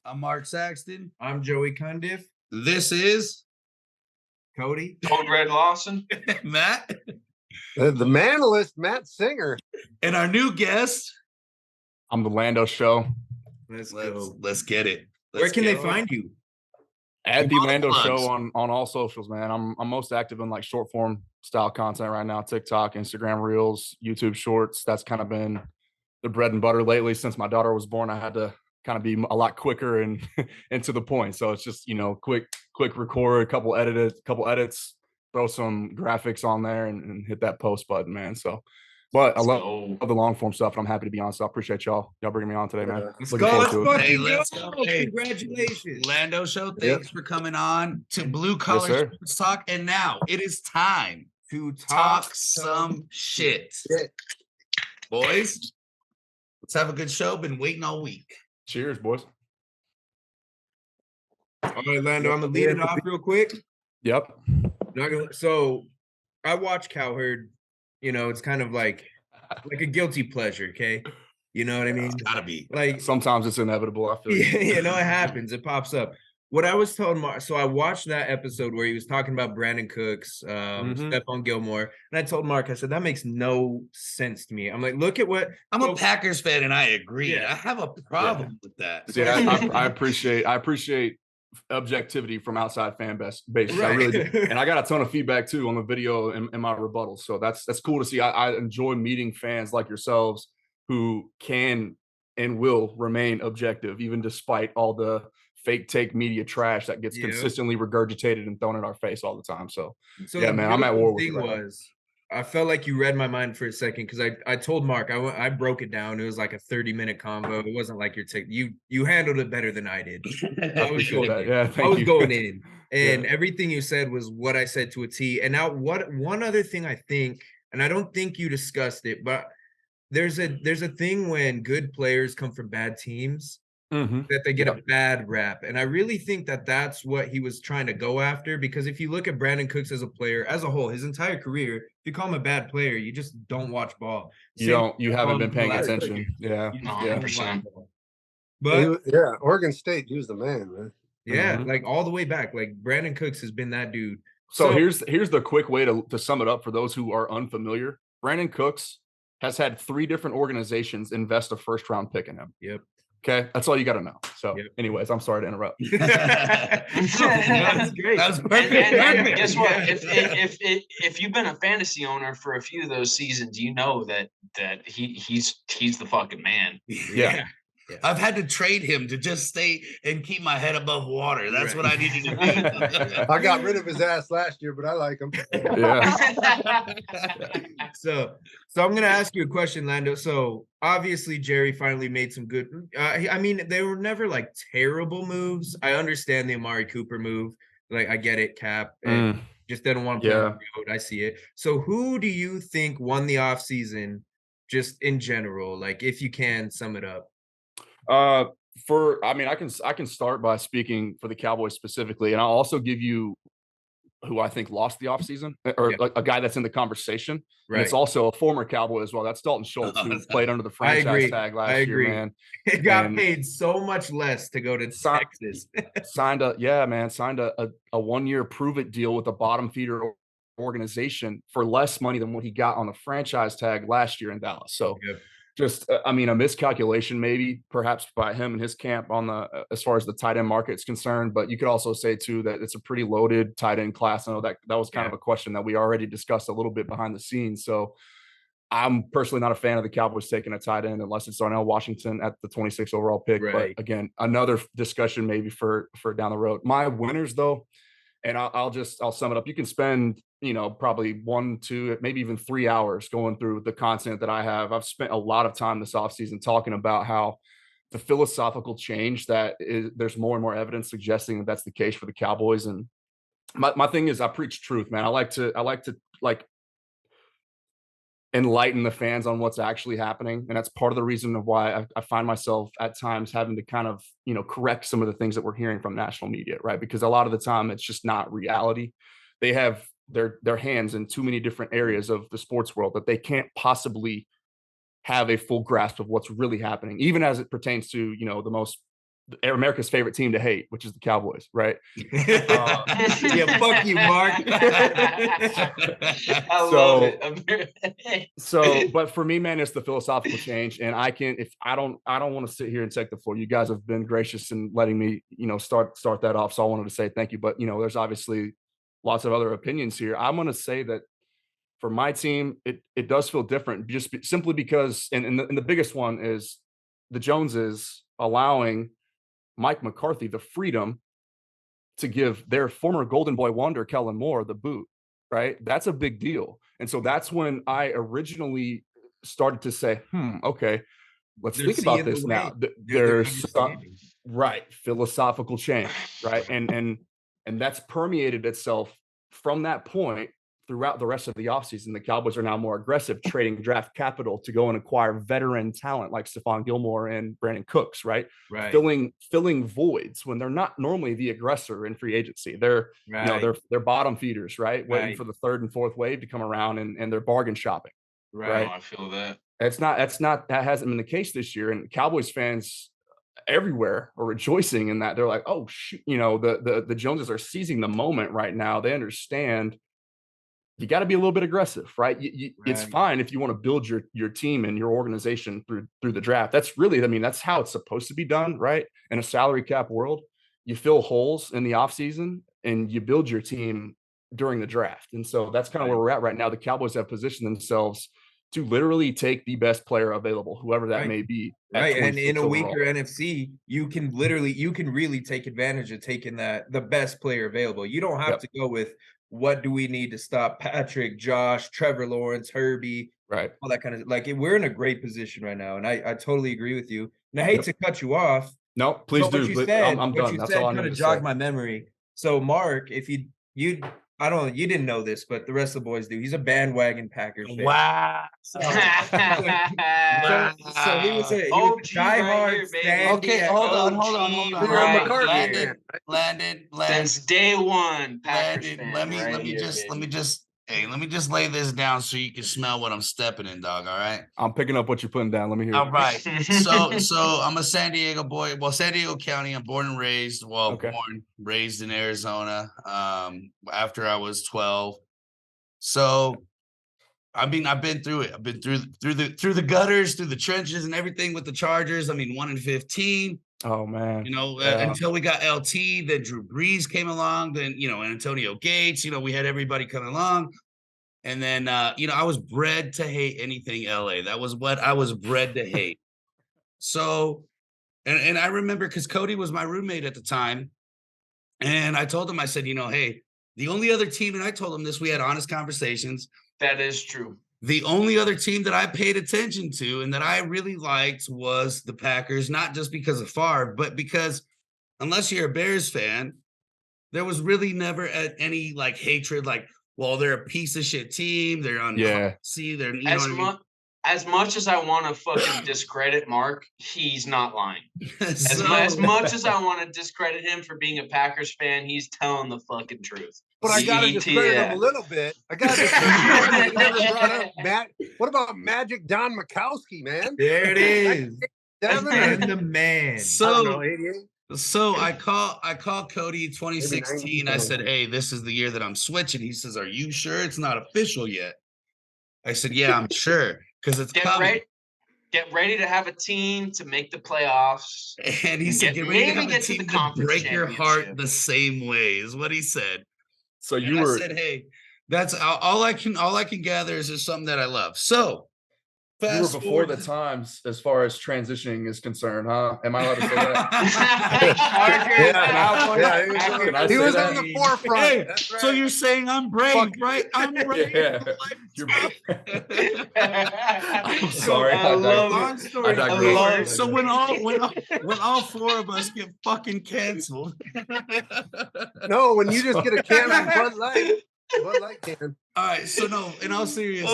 I'm Mark Saxton. I'm Joey Cundiff. This is Cody. Code Red Lawson. Matt. The manalist, Matt Singer. And our new guest. I'm the Lando Show. Let's get it. Where can they find you? At the Lando Show on all socials, man. I'm most active in like short form style content right now. TikTok, Instagram Reels, YouTube Shorts. That's kind of been the bread and butter lately. Since my daughter was born, I had to kind of be a lot quicker and to the point. So it's just, quick record, a couple edits, throw some graphics on there and hit that post button, man. So, but I love the long form stuff, and I'm happy to be on. So I appreciate y'all bringing me on today, man. Looking forward to it. Let's go. Hey, congratulations. Lando Show, thanks for coming on to Blue Collar Sports Talk. And now it is time to talk some shit. Boys, let's have a good show. Been waiting all week. Cheers, boys. All right, Lando, I'm going to lead it off real quick. Yep. So I watch Cowherd. It's kind of like a guilty pleasure, okay? You know what I mean? It's gotta be. Like sometimes it's inevitable. I feel it happens. It pops up. What I was told, so I watched that episode where he was talking about Brandon Cooks, Stephon Gilmore, and I told Mark, I said, that makes no sense to me. I'm like, look at what I'm a Packers fan, and I agree. Yeah. I have a problem with that. Yeah, I appreciate objectivity from outside fan base. Right. I really do. And I got a ton of feedback too on the video and my rebuttals. So that's cool to see. I enjoy meeting fans like yourselves who can and will remain objective, even despite all the fake take media trash that gets consistently regurgitated and thrown in our face all the time. So yeah, man, I'm at war with you. I felt like you read my mind for a second because I told Mark I broke it down. It was like a 30-minute combo. It wasn't like you handled it better than I did. I was going in, and everything you said was what I said to a T. And now one other thing I think, and I don't think you discussed it, but there's a thing when good players come from bad teams. That they get a bad rap. And I really think that that's what he was trying to go after, because if you look at Brandon Cooks as a player, as a whole, his entire career, if you call him a bad player, you just don't watch ball. You haven't been paying attention. Yeah. 100%. But Oregon State, he was the man. Yeah, like all the way back. Like Brandon Cooks has been that dude. So here's the quick way to sum it up for those who are unfamiliar. Brandon Cooks has had 3 different organizations invest a first-round pick in him. Yep. Okay, that's all you got to know. So, anyways, I'm sorry to interrupt. That's great. That's perfect. And guess what? If you've been a fantasy owner for a few of those seasons, you know that he's the fucking man. Yeah. I've had to trade him to just stay and keep my head above water. That's what I needed to do. I got rid of his ass last year, but I like him. Yeah. So I'm going to ask you a question, Lando. So obviously Jerry finally made some good. I mean, they were never like terrible moves. I understand the Amari Cooper move. Like I get it, Cap. And just didn't want to play on the road. I see it. So who do you think won the offseason just in general? Like if you can sum it up. I can start by speaking for the Cowboys specifically, and I'll also give you who I think lost the offseason, or a guy that's in the conversation. Right. And it's also a former Cowboy as well. That's Dalton Schultz, who played under the franchise tag last year, man. It got paid so much less to go to Texas. signed a 1-year prove-it deal with a bottom feeder organization for less money than what he got on the franchise tag last year in Dallas. So just, a miscalculation maybe perhaps by him and his camp on as far as the tight end market is concerned. But you could also say too that it's a pretty loaded tight end class. I know that was kind of a question that we already discussed a little bit behind the scenes. So I'm personally not a fan of the Cowboys taking a tight end unless it's Darnell Washington at the 26th overall pick. Right. But again, another discussion maybe for down the road. My winners though, and I'll sum it up. You can spend, probably 1, 2, maybe even 3 hours going through the content that I have. I've spent a lot of time this offseason talking about how the philosophical change there's more and more evidence suggesting that that's the case for the Cowboys. And my thing is I preach truth, man. I like to enlighten the fans on what's actually happening. And that's part of the reason of why I find myself at times having to kind of, correct some of the things that we're hearing from national media, right? Because a lot of the time it's just not reality. They have their hands in too many different areas of the sports world that they can't possibly have a full grasp of what's really happening, even as it pertains to, the most America's favorite team to hate, which is the Cowboys, right? Yeah, fuck you, Mark. I love it. But for me, man, it's the philosophical change. And I don't want to sit here and take the floor. You guys have been gracious in letting me, start that off. So I wanted to say thank you. But there's obviously lots of other opinions here. I'm going to say that for my team, it does feel different, just simply because, and the biggest one is the Joneses allowing Mike McCarthy the freedom to give their former Golden Boy wonder, Kellen Moore, the boot, right? That's a big deal. And so that's when I originally started to say, okay, let's think about this now. There's right, philosophical change, right? And that's permeated itself from that point throughout the rest of the offseason. The Cowboys are now more aggressive, trading draft capital to go and acquire veteran talent like Stephon Gilmore and Brandon Cooks, right? Filling voids when they're not normally the aggressor in free agency. They're they're bottom feeders, right? Waiting for the third and fourth wave to come around, and they're bargain shopping. Right. Oh, I feel that. That hasn't been the case this year. And Cowboys fans everywhere are rejoicing in that. They're like, oh shoot, the Joneses are seizing the moment right now. They understand you got to be a little bit aggressive, right? It's fine if you want to build your team and your organization through the draft. That's really, that's how it's supposed to be done, right? In a salary cap world, you fill holes in the offseason and you build your team during the draft. And so that's kind of where we're at right now. The Cowboys have positioned themselves to literally take the best player available, whoever that may be. Right. And in a weaker NFC, you can really take advantage of taking the best player available. You don't have to go with, what do we need to stop Patrick, Josh, Trevor Lawrence, Herbie, right? All that kind of, like, we're in a great position right now. And I totally agree with you. And I hate to cut you off. No, please do. I'm done. That's all I kind of jogged my memory. So Mark, if you didn't know this, but the rest of the boys do. He's a bandwagon Packers fan. Wow. So he was a diehard fan. Okay, hold on. Landon. Since day one, Packers fan. Let me just lay this down so you can smell what I'm stepping in, dog. All right. I'm picking up what you're putting down. Let me hear. All right. So I'm a San Diego boy. Well, San Diego County. I'm born and raised. Well, raised in Arizona. After I was 12. So I've been through it. I've been through the gutters, through the trenches, and everything with the Chargers. 1-15. Oh man, until we got LT, then Drew Brees came along, then Antonio Gates. We had everybody coming along, and then I was bred to hate anything LA. That was what I was bred to hate. So, and I remember because Cody was my roommate at the time, and I told him, I said, hey, the only other team, and I told him this, we had honest conversations. That is true. The only other team that I paid attention to and that I really liked was the Packers, not just because of Favre, but because unless you're a Bears fan, there was really never any like hatred, like, well, they're a piece of shit team. They're on see, they're as much as I want to fucking discredit Mark, he's not lying. As much as I want to discredit him for being a Packers fan, he's telling the fucking truth. But I got to discredit him a little bit. I got to what about Magic Don Mikowski, man? There it is. And the man. So I call Cody 2016. I said, hey, this is the year that I'm switching. He says, are you sure it's not official yet? I said, yeah, I'm sure. Because it's coming. Get ready to have a team to make the playoffs. And he said, get ready to have a team to break your heart the same way, is what he said. So I said, hey, that's all I can gather is just something that I love. So you were before the times as far as transitioning is concerned, huh? Am I allowed to say that? He was on the forefront. Hey, right. So you're saying I'm brave, right? I'm brave. Yeah. I'm sorry. Long story. So when all four of us get fucking canceled. No, when you just get a can of Bud Light. Can. All right, so no, in all seriousness,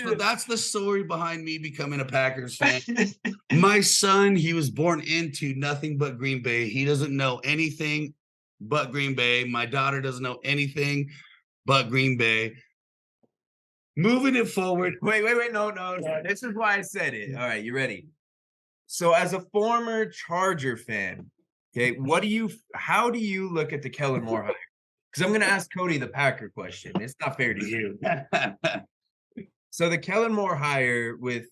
so that's the story behind me becoming a Packers fan. My son, he was born into nothing but Green Bay. He doesn't know anything but Green Bay. My daughter doesn't know anything but Green Bay. Moving it forward. Wait, no. This is why I said it. All right, you ready? So as a former Charger fan, Okay, how do you look at the Kellen Moore hire? Because I'm going to ask Cody the Packer question. It's not fair to you. So the Kellen Moore hire with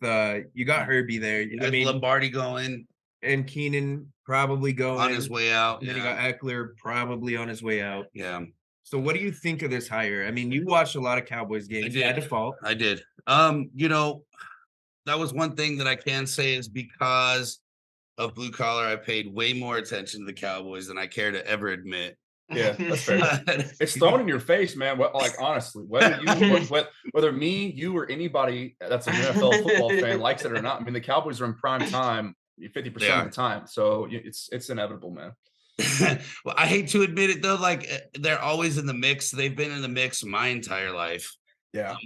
you got Herbie there. I mean, Lombardi going and Keenan probably going on his way out. And then you got Eckler probably on his way out. Yeah. So what do you think of this hire? I mean, you watched a lot of Cowboys games by default. I did. You know, that was one thing that I can say is because of blue collar, I paid way more attention to the Cowboys than I care to ever admit. Yeah, that's fair. It's thrown in your face, man. Like honestly, whether me, you, or anybody that's an NFL football fan likes it or not. I mean, the Cowboys are in prime time 50% of the time, so it's inevitable, man. Well, I hate to admit it though, like they're always in the mix. They've been in the mix my entire life. Yeah.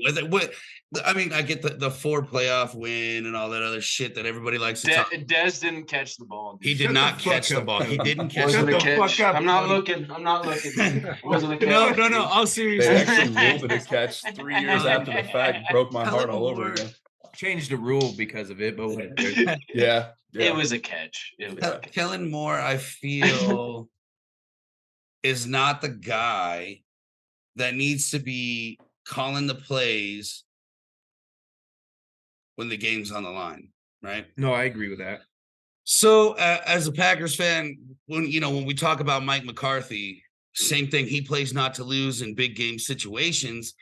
I mean, I get the 4 playoff win and all that other shit that everybody likes to talk. Dez didn't catch the ball. He did not catch the ball. He didn't catch the catch. I'm not looking. It wasn't a catch. No. All serious. They actually ruled it a catch 3 years after the fact. Broke my heart all over again. Changed the rule because of it, but yeah. It was a catch. Kellen Moore, I feel, is not the guy that needs to be calling the plays when the game's on the line, right? No, I agree with that. So as a Packers fan, when we talk about Mike McCarthy, same thing. He plays not to lose in big game situations.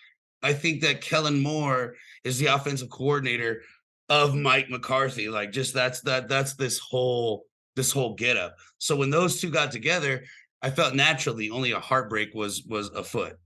I think that Kellen Moore is the offensive coordinator of Mike McCarthy. Like, just that's this whole getup. So when those two got together, I felt naturally only a heartbreak was afoot.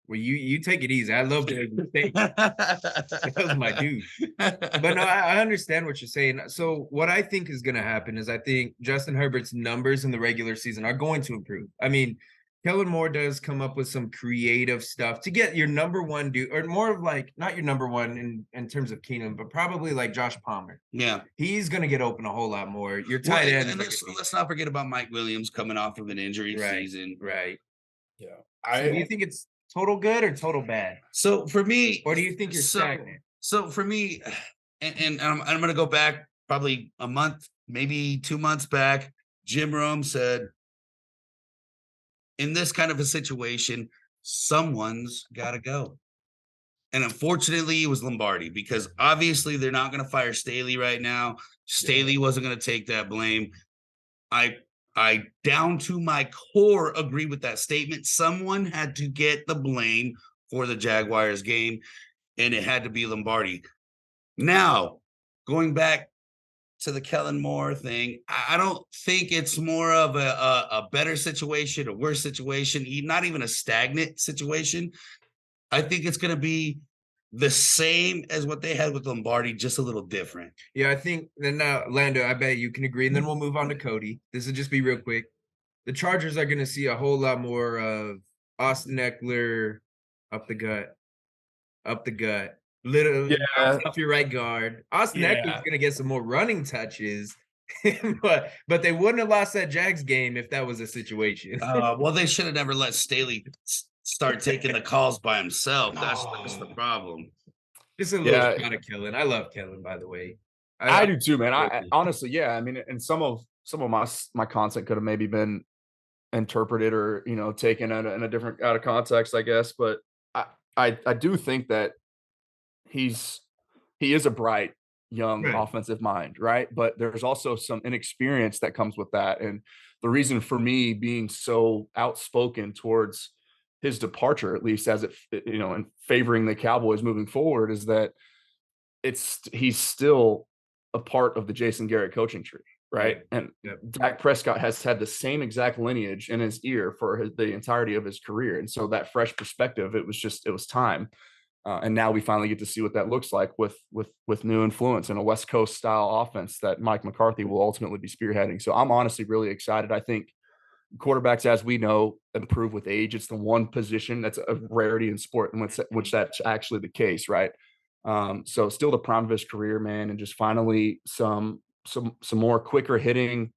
Well, you take it easy. I love the mistake. That was my dude. But no, I understand what you're saying. So what I think is going to happen is I think Justin Herbert's numbers in the regular season are going to improve. I mean, Kellen Moore does come up with some creative stuff to get your number one dude, or more of like not your number one in terms of Keenan, but probably like Josh Palmer. Yeah, he's going to get open a whole lot more. Your tight end. And let's not forget about Mike Williams coming off of an injury season. Right. Yeah. So do you think it's total good or total bad? So for me, or do you think you're stagnant? So for me, and I'm going to go back probably a month, maybe 2 months back. Jim Rome said, in this kind of a situation, someone's got to go. And unfortunately, it was Lombardi, because obviously they're not going to fire Staley right now. Staley wasn't going to take that blame. I down to my core agree with that statement. Someone had to get the blame for the Jaguars game, and it had to be Lombardi. Now, going back to the Kellen Moore thing, I don't think it's more of a better situation, a worse situation, not even a stagnant situation. I think it's going to be the same as what they had with Lombardi, just a little different. Yeah, I think then Lando, I bet you can agree. And then we'll move on to Cody. This will just be real quick. The Chargers are going to see a whole lot more of Austin Eckler up the gut. Literally off your right guard. Austin Eckler's going to get some more running touches. but they wouldn't have lost that Jags game if that was a situation. Well, they should have never let Staley start taking the calls by himself. That's the problem. Just a little shot of Kellen. I love Kellen, by the way. I do too, man. I honestly, I mean, and some of my content could have maybe been interpreted or taken in a different out of context, I guess. But I do think that he is a bright young offensive mind, right? But there's also some inexperience that comes with that, and the reason for me being so outspoken towards his departure, at least as and favoring the Cowboys moving forward, is that he's still a part of the Jason Garrett coaching tree, right? And Dak Prescott has had the same exact lineage in his ear for the entirety of his career, and so that fresh perspective, it was time. And now we finally get to see what that looks like with new influence and a West Coast style offense that Mike McCarthy will ultimately be spearheading. So I'm honestly really excited. I think quarterbacks, as we know, improve with age. It's the one position that's a rarity in sport, and which that's actually the case, right? So still the prime of his career, man, and just finally some more quicker hitting,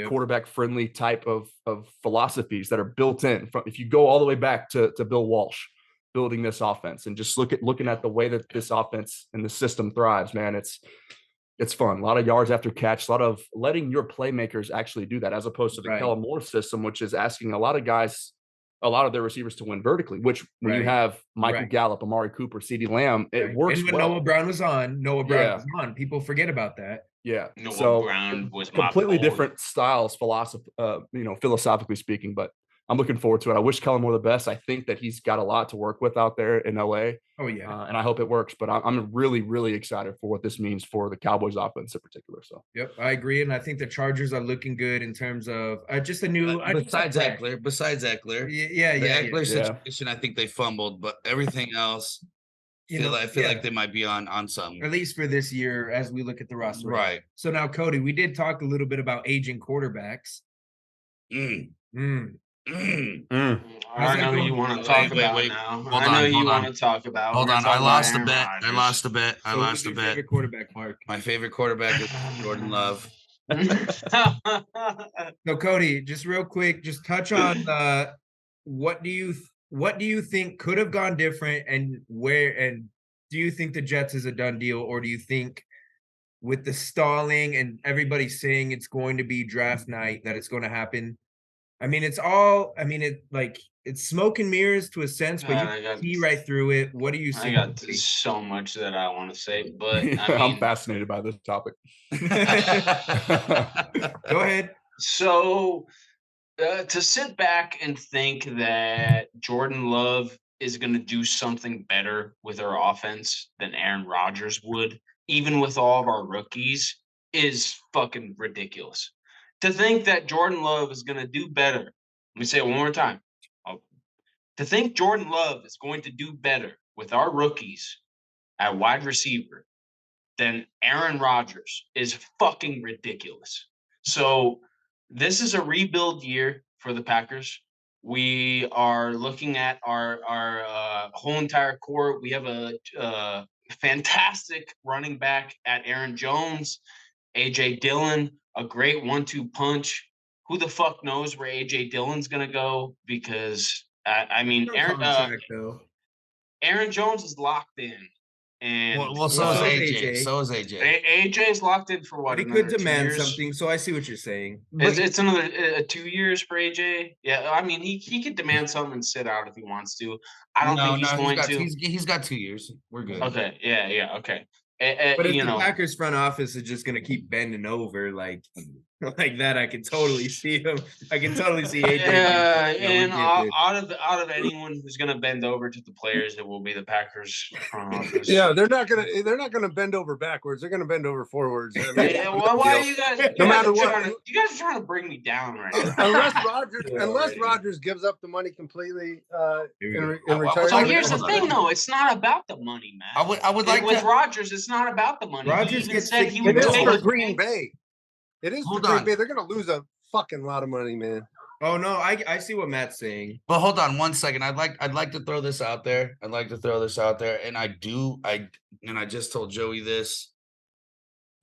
quarterback friendly type of philosophies that are built in. If you go all the way back to Bill Walsh building this offense and just looking at the way that this offense and the system thrives, man, it's fun. A lot of yards after catch, a lot of letting your playmakers actually do that, as opposed to the Kellen Moore system, which is asking a lot of guys, a lot of their receivers to win vertically, which when you have Michael Gallup, Amari Cooper, CeeDee Lamb, it works and when well. Noah Brown was on, people forget about that. Yeah. Noah Brown was completely different styles, philosophically speaking, but I'm looking forward to it. I wish Kellen Moore the best. I think that he's got a lot to work with out there in LA. Oh yeah. And I hope it works, but I'm really, really excited for what this means for the Cowboys offense in particular. So yep, I agree. And I think the Chargers are looking good in terms of just a new besides Eckler. Yeah. The Eckler situation, I think they fumbled, but everything else, I feel like they might be on something. At least for this year, as we look at the roster. Right. So now, Cody, we did talk a little bit about aging quarterbacks. I know you want to talk about now. I know you want to talk about. Hold on, I lost a bet. I lost a bet. Favorite quarterback, Mark. My favorite quarterback is Jordan Love. So, Cody, just real quick, just touch on what do you think could have gone different, and do you think the Jets is a done deal, or do you think with the stalling and everybody saying it's going to be draft night that it's going to happen? I mean, it's smoke and mirrors to a sense, but you see right through it. What do you see? I got so much that I want to say, but I'm fascinated by this topic. Go ahead. So to sit back and think that Jordan Love is going to do something better with our offense than Aaron Rodgers would, even with all of our rookies, is fucking ridiculous. To think that Jordan Love is going to do better. Let me say it one more time. To think Jordan Love is going to do better with our rookies at wide receiver than Aaron Rodgers is fucking ridiculous. So this is a rebuild year for the Packers. We are looking at our whole entire core. We have a fantastic running back at Aaron Jones, A.J. Dillon, a great 1-2 punch. Who the fuck knows where A.J. Dillon's going to go? Because, Aaron Jones is locked in. And so is AJ. AJ is locked in for what? But he could demand something, so I see what you're saying. It's another 2 years for AJ. Yeah, I mean he could demand something and sit out if he wants to. I don't think he's going to. He's got 2 years. We're good. Okay. Yeah. Okay. But if the Packers front office is just gonna keep bending over like that, I can totally see him. I can totally see AJ. Yeah, and out of anyone who's gonna bend over to the players, it will be the Packers front office. Yeah, they're not gonna bend over backwards. They're gonna bend over forwards. I mean, why are you guys? No matter what, you guys are trying to bring me down right now. Unless Rodgers gives up the money completely in retirement. So here's the thing, though. It's not about the money, man. I would like with Rodgers. It's not about the money. Rodgers said he would. It is for Green Bay. It is for Green Bay. They're gonna lose a fucking lot of money, man. Oh no, I see what Matt's saying. But hold on 1 second. I'd like to throw this out there. And I just told Joey this,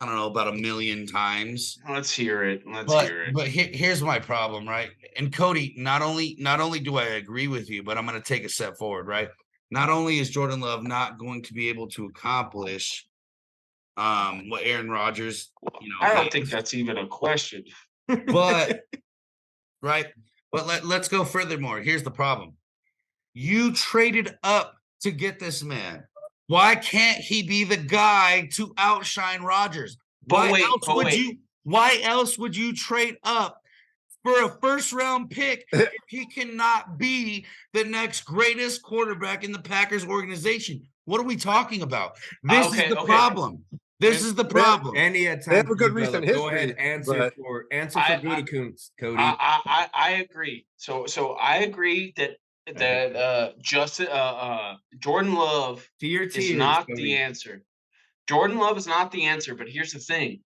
I don't know, about 1 million times. Let's hear it. But here's my problem, right? And Cody, not only do I agree with you, but I'm going to take a step forward, right? Not only is Jordan Love not going to be able to accomplish what Aaron Rodgers, I don't think that's even a question. But right. But let's go furthermore. Here's the problem. You traded up to get this man. Why can't he be the guy to outshine Rodgers? Why else would you trade up for a first-round pick if he cannot be the next greatest quarterback in the Packers organization? What are we talking about? This is the problem. This is the problem. And he had time. They have a good recent history. Go ahead, answer for Gutekunst, Cody. I agree. So I agree that Jordan Love is not the answer. Jordan Love is not the answer, but here's the thing.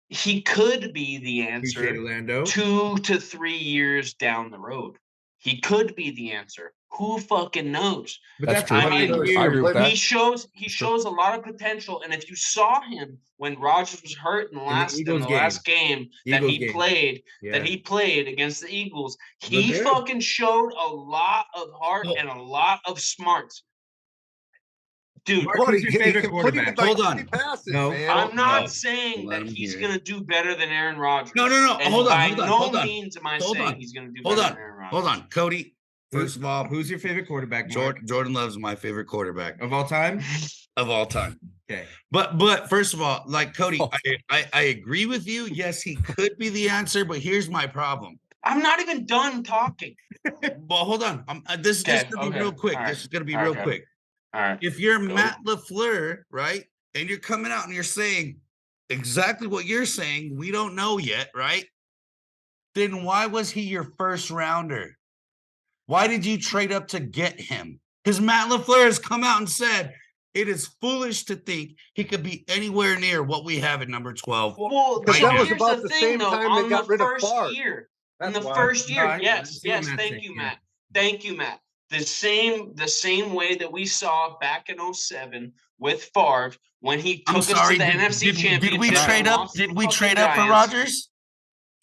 He could be the answer Lando. 2 to 3 years down the road. He could be the answer. Who fucking knows? But that's true. I mean, I agree with that. He shows a lot of potential, and if you saw him when Rodgers was hurt in the last game that he played against the Eagles, he fucking showed a lot of heart and a lot of smarts. dude. Who's your favorite quarterback? Hold on. Passes, No, man. I'm not No. saying Let that him he's hear going to do better than Aaron Rodgers. No. And Hold on. by Hold on. no Hold on. means am I Hold saying on. he's going to do Hold better on. than Aaron Rodgers. Hold on, Cody. First of all, who's your favorite quarterback, Mark? Jordan Love's my favorite quarterback Of all time? of all time. Okay. But first of all, like Cody, I agree with you. Yes, he could be the answer, but here's my problem. I'm not even done talking. Well, hold on. This is just gonna be real quick. Right. This is gonna be real quick. All right. If you're Matt LaFleur, right, and you're coming out and you're saying exactly what you're saying, we don't know yet, right? Then why was he your first rounder? Why did you trade up to get him? Because Matt LaFleur has come out and said it is foolish to think he could be anywhere near what we have at number 12. Well, Because so that was here's about the the thing, same though. time they On got the rid of first Favre. year, in That's the why. first year, I yes, see what yes. Matt's Thank saying, you, yeah. Matt. Thank you, Matt. The same way that we saw back in 07 with Favre when he I'm took us sorry. to the NFC Championship. Did we trade and up? lost to Did the we fucking trade up for Giants. Rodgers?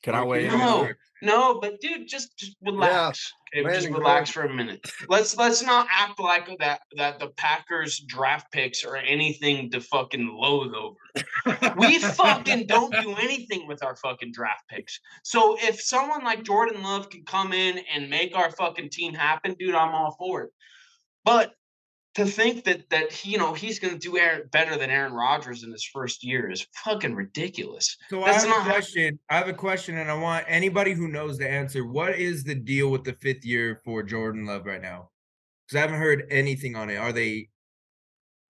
Can I weigh in? No, but dude, just relax. Okay, just Landon relax Grant. for a minute. Let's not act like that the Packers draft picks are anything to fucking loathe over. We fucking don't do anything with our fucking draft picks. So if someone like Jordan Love can come in and make our fucking team happen, dude, I'm all for it. But to think that he's going to do better than Aaron Rodgers in his first year is fucking ridiculous. So That's I have not a question. I have a question, and I want anybody who knows the answer. What is the deal with the 5th year for Jordan Love right now? Because I haven't heard anything on it. Are they,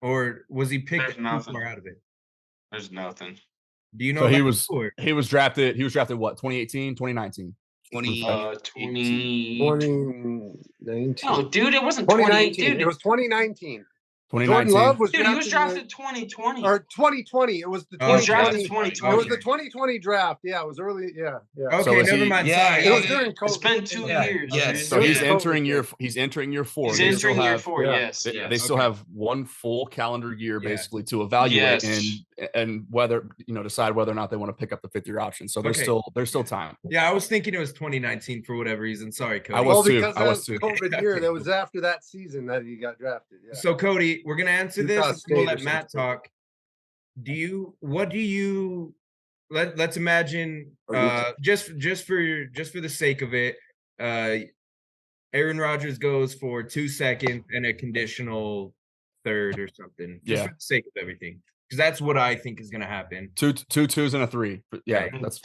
or was he picked There's too nothing. far out of it? There's nothing. Do you know? So he about was drafted what, 2018, 2019? 20. 2019. No, dude, it wasn't 2019. 20. It was 2019. 2019. Jordan Love was Dude, he was drafted drafted 2020. or 2020. It was the Oh, He was 2020. drafted okay. 2020. It was the 2020 draft. Yeah, it was early. Yeah. Okay, So is never he- mind. Yeah, Sorry. It was during COVID. It's been 2 years. Yes. Dude. So he's Yeah. entering year 4. He's They still entering year have 4. yeah. Yes. they still Okay. have one full calendar year Yeah. basically to evaluate Yes. and whether decide whether or not they want to pick up the 5th year option. So there's still time. Yeah, I was thinking it was 2019 for whatever reason. Sorry, Cody. I was too. Because I was too. COVID year. That was after that season that he got drafted. Yeah. So Cody, we're gonna answer this. Utah And State we'll or let Matt something. talk. Let's imagine just for the sake of it, Aaron Rodgers goes for 2 seconds and a conditional third or something. Just for the sake of everything. Because that's what I think is gonna happen. Two twos and a 3. Yeah, Right. that's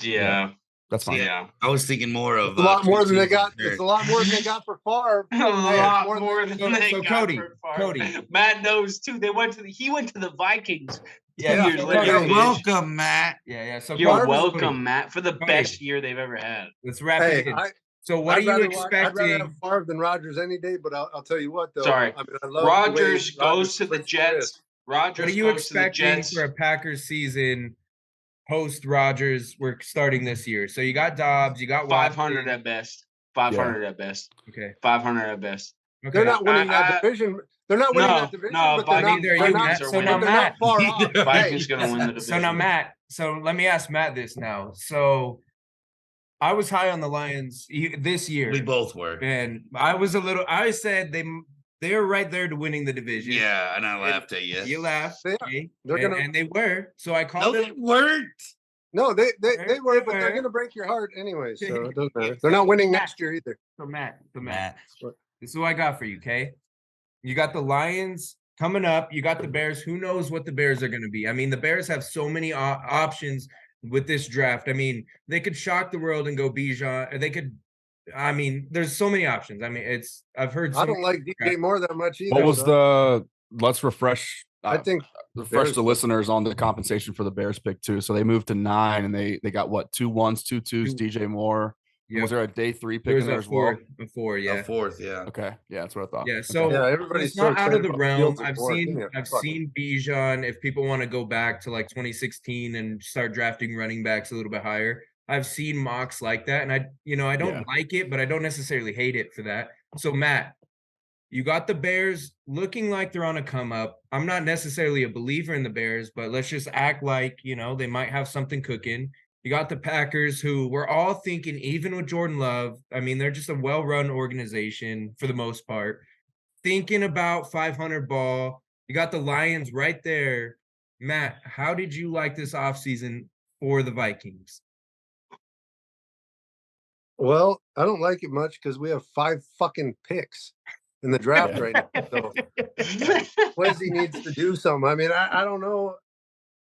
fine. Yeah. I was thinking more of It's a lot more than they got. Sure. It's a lot more than they got for Favre. A lot more than they so got Cody, for Favre. Cody. Matt knows too. He went to the Vikings. Yeah, years so later, You're bitch. welcome, Matt. Yeah. So You're Cody, welcome, Matt, for the Cody. best year they've ever had. Let's wrap Hey, it in. So what I'd are you rather expecting? have Favre than Rodgers any day. But I'll tell you what, though. Sorry. I mean, I love Rodgers the way goes to the flips Jets. wrist. Rodgers What are you goes to the expecting Jets. for a Packers season post Rodgers? We're starting this year. So you got Dobbs, you got 500 Watson. at best. 500 at best. Okay. 500 at best. Okay. They're not winning that division. They're not winning that division, but they're not. neither are They're you, not, Matt. So but now, they're Matt- not far off. Vikings going to win the division. So now Matt, so let me ask Matt this now. So I was high on the Lions this year. We both were. And I said they're right there to winning the division. Yeah, and I laughed at you. You laughed. They are. Okay? They're gonna- and they were. So I No, called they it. weren't. No, they They were, but they're were. going to break your heart anyway. So it doesn't matter. They're not winning next year either. So Matt. Matt. This is what I got for you, okay? You got the Lions coming up. You got the Bears. Who knows what the Bears are going to be? I mean, the Bears have so many options with this draft. I mean, they could shock the world and go Bijan. Or they could. I mean, there's so many options. I mean, I've heard. I don't like DJ Moore that much either. What was so let's refresh. I think refresh the Bears- listeners on the compensation for the Bears pick too. So they moved to 9 and they got what, 2 1s, 2 2s, DJ Moore. Yeah. Was there a day 3 There pick was in there a as well? four, yeah. A fourth, yeah. Okay, yeah, that's what I thought. Yeah, Okay. so Yeah, everybody's it's not so out of excited the about realm. Fields and I've Moore. Give seen me a I've fucking- seen Bijan. If people want to go back to like 2016 and start drafting running backs a little bit higher, I've seen mocks like that, and I don't Yeah. like it, but I don't necessarily hate it for that. So Matt, you got the Bears looking like they're on a come up. I'm not necessarily a believer in the Bears, but let's just act like they might have something cooking. You got the Packers, who we're all thinking, even with Jordan Love, I mean, they're just a well-run organization for the most part. Thinking about 500 ball, You got the Lions right there. Matt, how did you like this offseason for the Vikings? Well, I don't like it much because we have 5 fucking picks in the draft right now. So Wesley needs to do something. I mean, I don't know.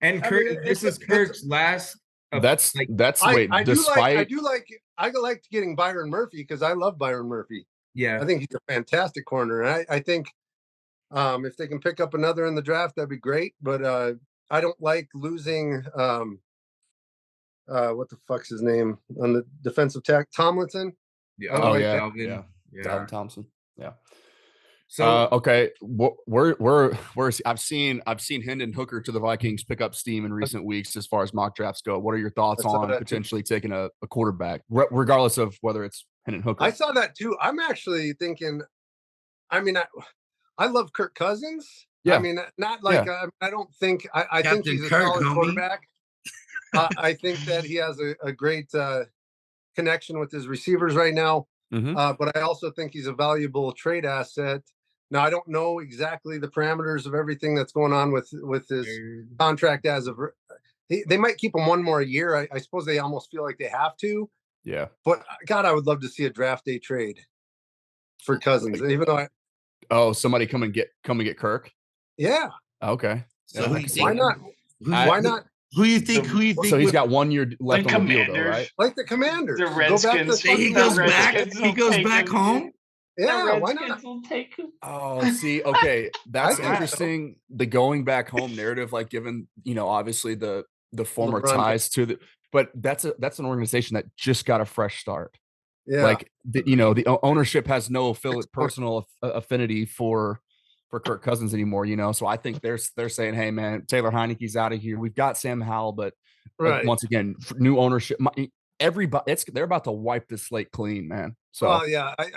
And Kirk, this is Kirk's last. That's I despite do like getting Byron Murphy because I love Byron Murphy. Yeah, I think he's a fantastic corner. And I think if they can pick up another in the draft, that'd be great. But I don't like losing what the fuck's his name on the defensive tack, Tomlinson. yeah. Dalvin Thompson. Yeah. So okay, where I've seen Hendon Hooker to the Vikings pick up steam in recent weeks as far as mock drafts go. What are your thoughts on potentially taking a quarterback, regardless of whether it's Hendon Hooker? I saw that too. I'm actually thinking. I mean, I love Kirk Cousins. Yeah. I mean, not like I don't think I think he's a solid quarterback. I think that he has a great connection with his receivers right now. But I also think he's a valuable trade asset. Now, I don't know exactly the parameters of everything that's going on with his contract as of they might keep him one more year. I suppose they almost feel like they have to. Yeah. But God, I would love to see a draft day trade for Cousins, even though somebody come and get Kirk. Yeah. Okay. So why not? Why not? Who you think? So he's got 1 year left on the deal, though, right? Like the Commanders. The Redskins. He goes back home. Yeah, why not? Oh, see, okay, that's interesting. The going back home narrative, like given obviously the former ties to the, but that's an organization that just got a fresh start. Yeah, like the ownership has no personal affinity for Kirk Cousins anymore. So I think they're saying, hey man, Taylor Heineke's out of here. We've got Sam Howell, but once again, new ownership. Everybody, they're about to wipe the slate clean, man. So, I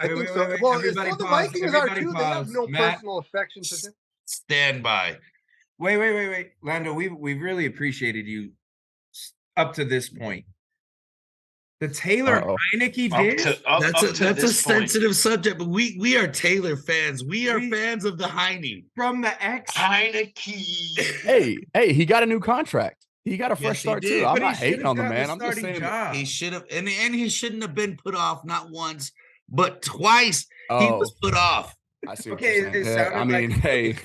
think so. Well, the Vikings are too. They have no personal affection to them. Stand by. Wait, Lando. We've really appreciated you up to this point. The Taylor Heineke did. That's a sensitive subject, but we are Taylor fans. We are fans of the Heine from the ex Heineke. Hey, he got a new contract. He got a fresh start too. I'm not hating on the man. I'm just saying he should have, and he shouldn't have been put off not once but twice. He was put off. I see. I mean, hey,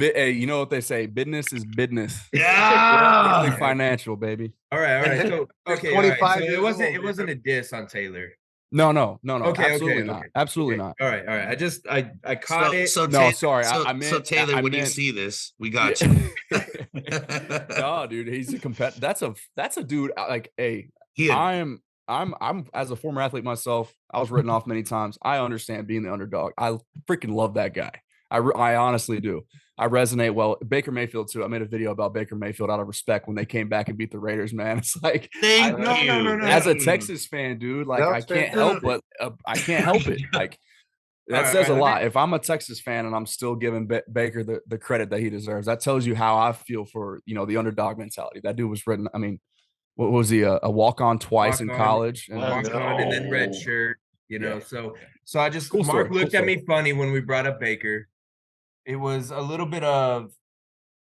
hey, you know what they say? Business is business. Yeah, financial, baby. All right. So, okay, 25. So it wasn't a diss on Taylor. No. Okay, absolutely not. Absolutely not. All right. I just I caught it. Sorry. I meant. So Taylor, when you see this, we got you. No, dude, he's a competitor. That's a dude. Like, hey, I'm as a former athlete myself. I was written off many times. I understand being the underdog. I freaking love that guy. I honestly do. I resonate well. Baker Mayfield too. I made a video about Baker Mayfield out of respect when they came back and beat the Raiders. Man, it's like as a Texas fan, dude. Like I can't help it. Like that says a lot. If I'm a Texas fan and I'm still giving Baker the credit that he deserves, that tells you how I feel for the underdog mentality. That dude was written. I mean, what was he? A walk-on twice in college, and walk-on and then red shirt. So I just Mark looked at me funny when we brought up Baker. It was a little bit of,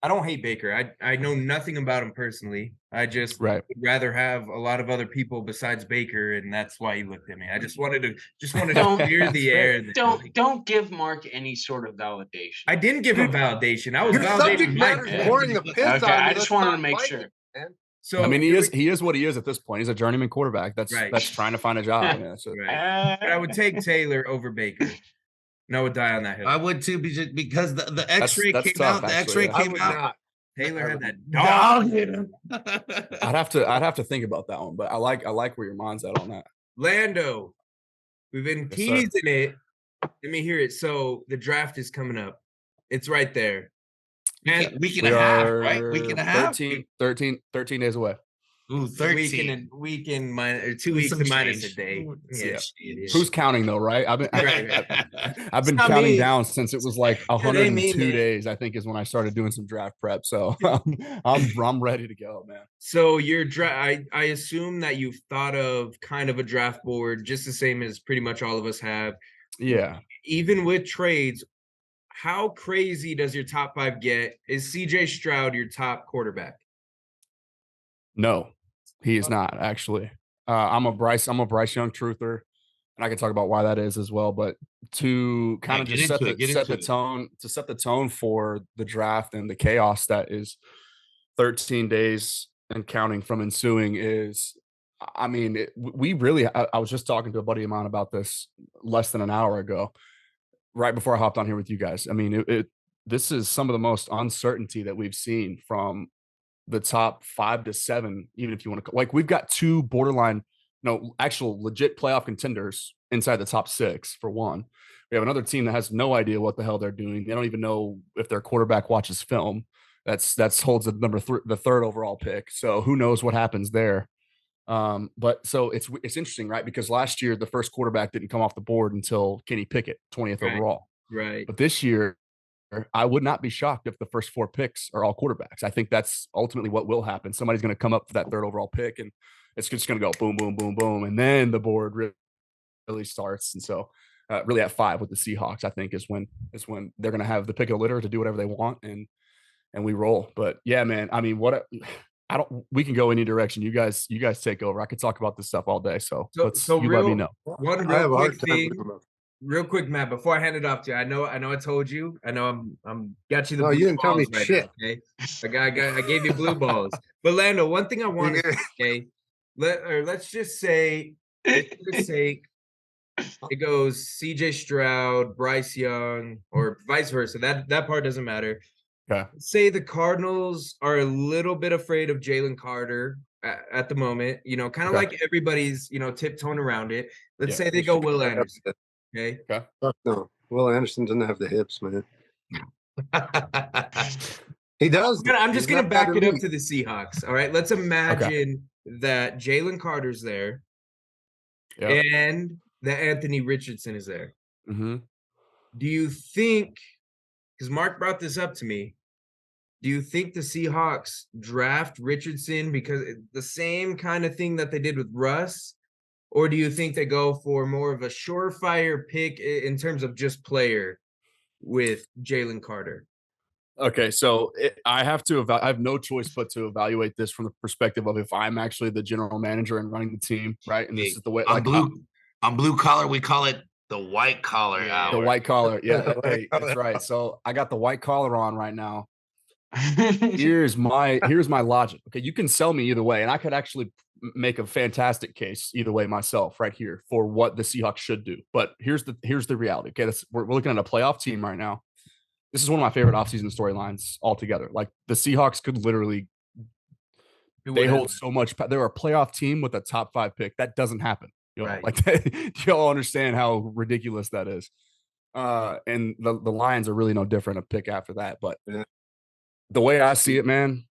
I don't hate Baker. I know nothing about him personally. I just would rather have a lot of other people besides Baker, and that's why he looked at me. I just wanted to clear the air. Don't give Mark any sort of validation. I didn't give him validation. I was validating my piss. Okay, I just wanted to make sure. So I mean, he is what he is at this point. He's a journeyman quarterback. That's trying to find a job. But I would take Taylor over Baker. And I would die on that hill. I would too, because the X-ray came out. The X-ray came out. Taylor had that dog in him. I'd have to think about that one, but I like where your mind's at on that. Lando, we've been teasing it. Let me hear it. So the draft is coming up. It's right there. Week and a half, right? Week and a half. 13 days away. Ooh, 13. Week and minus 2 weeks and minus a day. Yeah. Who's counting though, right? I've been counting down since it was like 102 days, I think, is when I started doing some draft prep. So I'm ready to go, man. So your draft, I assume that you've thought of kind of a draft board, just the same as pretty much all of us have. Yeah. Even with trades, how crazy does your top 5 get? Is CJ Stroud your top quarterback? No, he is not actually. I'm a Bryce Young truther, and I can talk about why that is as well. But to kind of just set the tone for the draft and the chaos that is 13 days and counting from ensuing is, I mean, we really. I was just talking to a buddy of mine about this less than an hour ago, right before I hopped on here with you guys. I mean, this is some of the most uncertainty that we've seen from the top 5 to 7, even if you want to, like, we've got 2 borderline, no, actual legit playoff contenders inside the top 6 for one. We have another team that has no idea what the hell they're doing. They don't even know if their quarterback watches film. That's holds the 3rd overall pick. So who knows what happens there. But so it's interesting, right? Because last year the first quarterback didn't come off the board until Kenny Pickett, 20th overall. Right. But this year, I would not be shocked if the first 4 picks are all quarterbacks. I think that's ultimately what will happen. Somebody's going to come up for that 3rd overall pick, and it's just going to go boom, boom, boom, boom, and then the board really starts. And so, really at 5 with the Seahawks, I think is when they're going to have the pick of the litter to do whatever they want, and we roll. But yeah, man, I mean, we can go any direction. You guys take over. I could talk about this stuff all day. So you let me know. One real quick, Matt, before I hand it off to you, I know I told you. I know I'm got you the blue you didn't tell me right shit. now, okay? I gave you blue balls. But Lando, one thing I want to say, let's just say, for the sake, it goes CJ Stroud, Bryce Young, or vice versa. That part doesn't matter. Okay. Say the Cardinals are a little bit afraid of Jalen Carter at the moment, kind of like everybody's, tiptoeing around it. Let's say they go Will Anderson. Okay. Fuck no. Will Anderson doesn't have the hips, man. He does. I'm just going to back it up to the Seahawks. All right. Let's imagine that Jalen Carter's there and that Anthony Richardson is there. Mm-hmm. Do you think, because Mark brought this up to me, do you think the Seahawks draft Richardson because the same kind of thing that they did with Russ? Or do you think they go for more of a surefire pick in terms of just player with Jalen Carter? Okay, so I have no choice but to evaluate this from the perspective of if I'm actually the general manager and running the team, right? And this is the way on blue collar, we call it the white collar hour. The white collar, yeah. Hey, that's right. So I got the white collar on right now. Here's my logic. Okay, you can sell me either way, and I could actually make a fantastic case either way myself right here for what the Seahawks should do. But here's the reality. Okay, we're looking at a playoff team right now. This is one of my favorite offseason storylines altogether. Like the Seahawks could literally, they hold so much. They're a playoff team with a top 5 pick. That doesn't happen. Like, do y'all understand how ridiculous that is? And the Lions are really no different a pick after that. But the way I see it, man,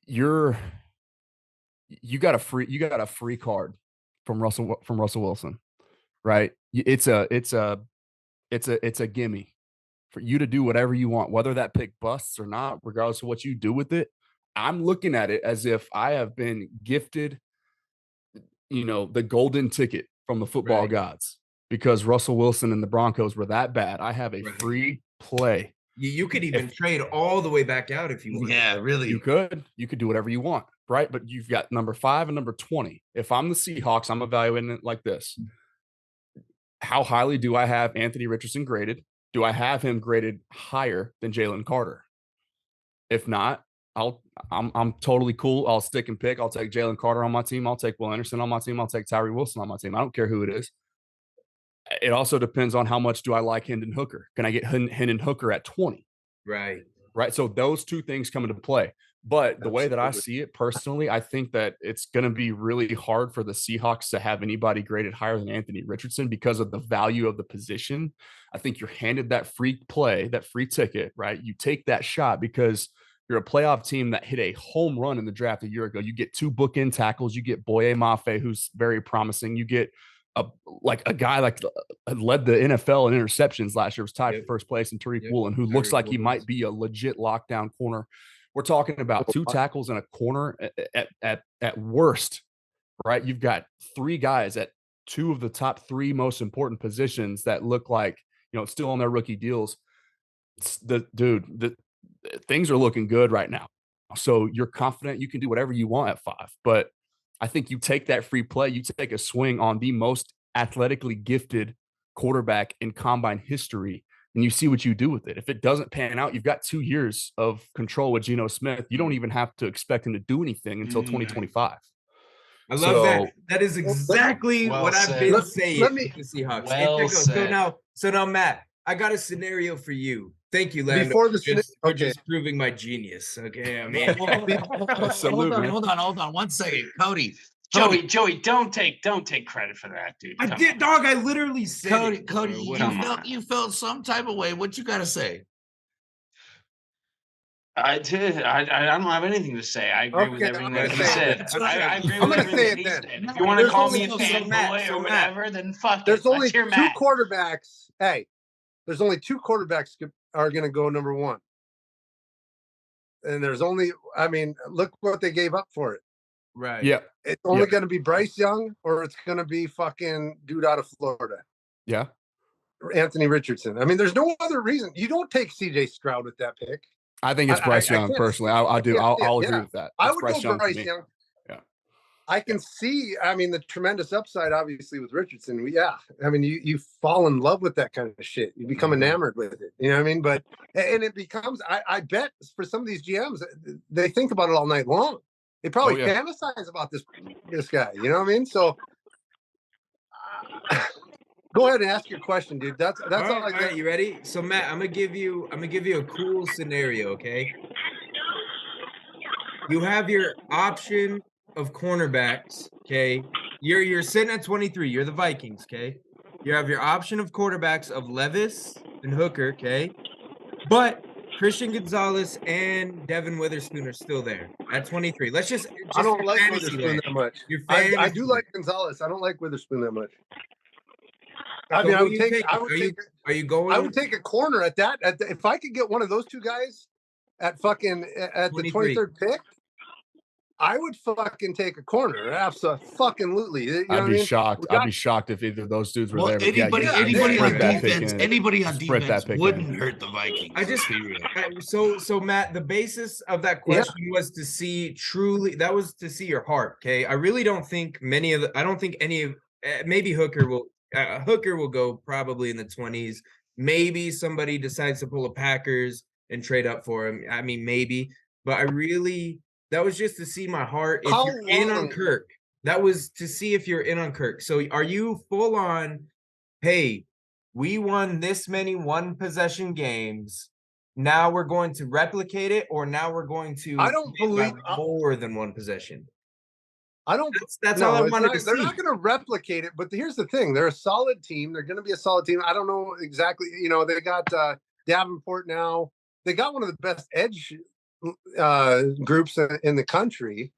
you got a free card from Russell Wilson, right? It's a gimme for you to do whatever you want, whether that pick busts or not, regardless of what you do with it. I'm looking at it as if I have been gifted, the golden ticket from the football gods because Russell Wilson and the Broncos were that bad. I have a free play. You could even trade all the way back out if you want. Yeah, really. You could do whatever you want, right? But you've got number 5 and number 20. If I'm the Seahawks, I'm evaluating it like this. How highly do I have Anthony Richardson graded? Do I have him graded higher than Jalen Carter? If not, I'm totally cool. I'll stick and pick. I'll take Jalen Carter on my team. I'll take Will Anderson on my team. I'll take Tyree Wilson on my team. I don't care who it is. It also depends on how much do I like Hendon Hooker. Can I get Hendon Hooker at 20? Right. So those two things come into play. But the way that I see it personally, I think that it's going to be really hard for the Seahawks to have anybody graded higher than Anthony Richardson because of the value of the position. I think you're handed that free play, that free ticket, right? You take that shot because you're a playoff team that hit a home run in the draft a year ago. You get 2 bookend tackles. You get Boye Mafe, who's very promising. You get a guy like led the NFL in interceptions last year, was tied for first place, in Tariq Woolen, who looks like he might be a legit lockdown corner. We're talking about 2 tackles and a corner at worst, right? You've got 3 guys at 2 of the top 3 most important positions that look like still on their rookie deals. Things are looking good right now. So you're confident you can do whatever you want at 5. But I think you take that free play, you take a swing on the most athletically gifted quarterback in combine history, and you see what you do with it. If it doesn't pan out, you've got 2 years of control with Geno Smith. You don't even have to expect him to do anything until 2025. I love that. That is exactly what I've been saying with the Seahawks. So now, Matt, I got a scenario for you. Thank you, Lando, for just proving my genius. Okay, I mean, hold on 1 second, Cody. Joey, don't take credit for that, dude. I did, dog. I literally said Cody, you felt some type of way. What you got to say? I did. I don't have anything to say. I agree with everything that he said. I agree with everything that he said. If you want to call me a fanboy or whatever, then fuck it. There's only 2 quarterbacks. Hey, there's only 2 quarterbacks are going to go number 1. And there's only, look what they gave up for it. Right. Yeah. It's only going to be Bryce Young, or it's going to be fucking dude out of Florida. Yeah. Anthony Richardson. There's no other reason. You don't take CJ Stroud with that pick. I think it's Bryce Young, personally. I do. I'll agree with that. I would go Bryce Young. Yeah. I can see, the tremendous upside, obviously, with Richardson. You fall in love with that kind of shit. You become enamored with it. You know what I mean? But, and it becomes, I bet for some of these GMs, they think about it all night long. They probably fantasize about this guy. You know what I mean? So, go ahead and ask your question, dude. That's all I got. All right, you ready? So, Matt, I'm gonna give you a cool scenario, okay? You have your option of cornerbacks, okay? You're sitting at 23. You're the Vikings, okay? You have your option of quarterbacks of Levis and Hooker, okay? But Christian Gonzalez and Devin Witherspoon are still there at 23. Let's just I don't like Witherspoon that much. I do like Gonzalez. I don't like Witherspoon that much. I would take a corner at that. If I could get one of those 2 guys at the 23rd pick, I would fucking take a corner. Absolutely. I'd be shocked. I'd be shocked if either of those dudes were there. Anybody on defense wouldn't hurt the Vikings. So Matt, the basis of that question was to see your heart. Okay. I really don't think maybe Hooker will go probably in the 20s. Maybe somebody decides to pull a Packers and trade up for him. Maybe, but that was just to see my heart. If you're in on Kirk, that was to see if you're in on Kirk. So are you full on, hey, we won this many 1-possession games. Now we're going to replicate it, or now we're going to more than 1 possession. That's all I wanted to see. They're not going to replicate it, but here's the thing. They're a solid team. They're going to be a solid team. I don't know exactly. They got Davenport now. They got one of the best edge groups in the country.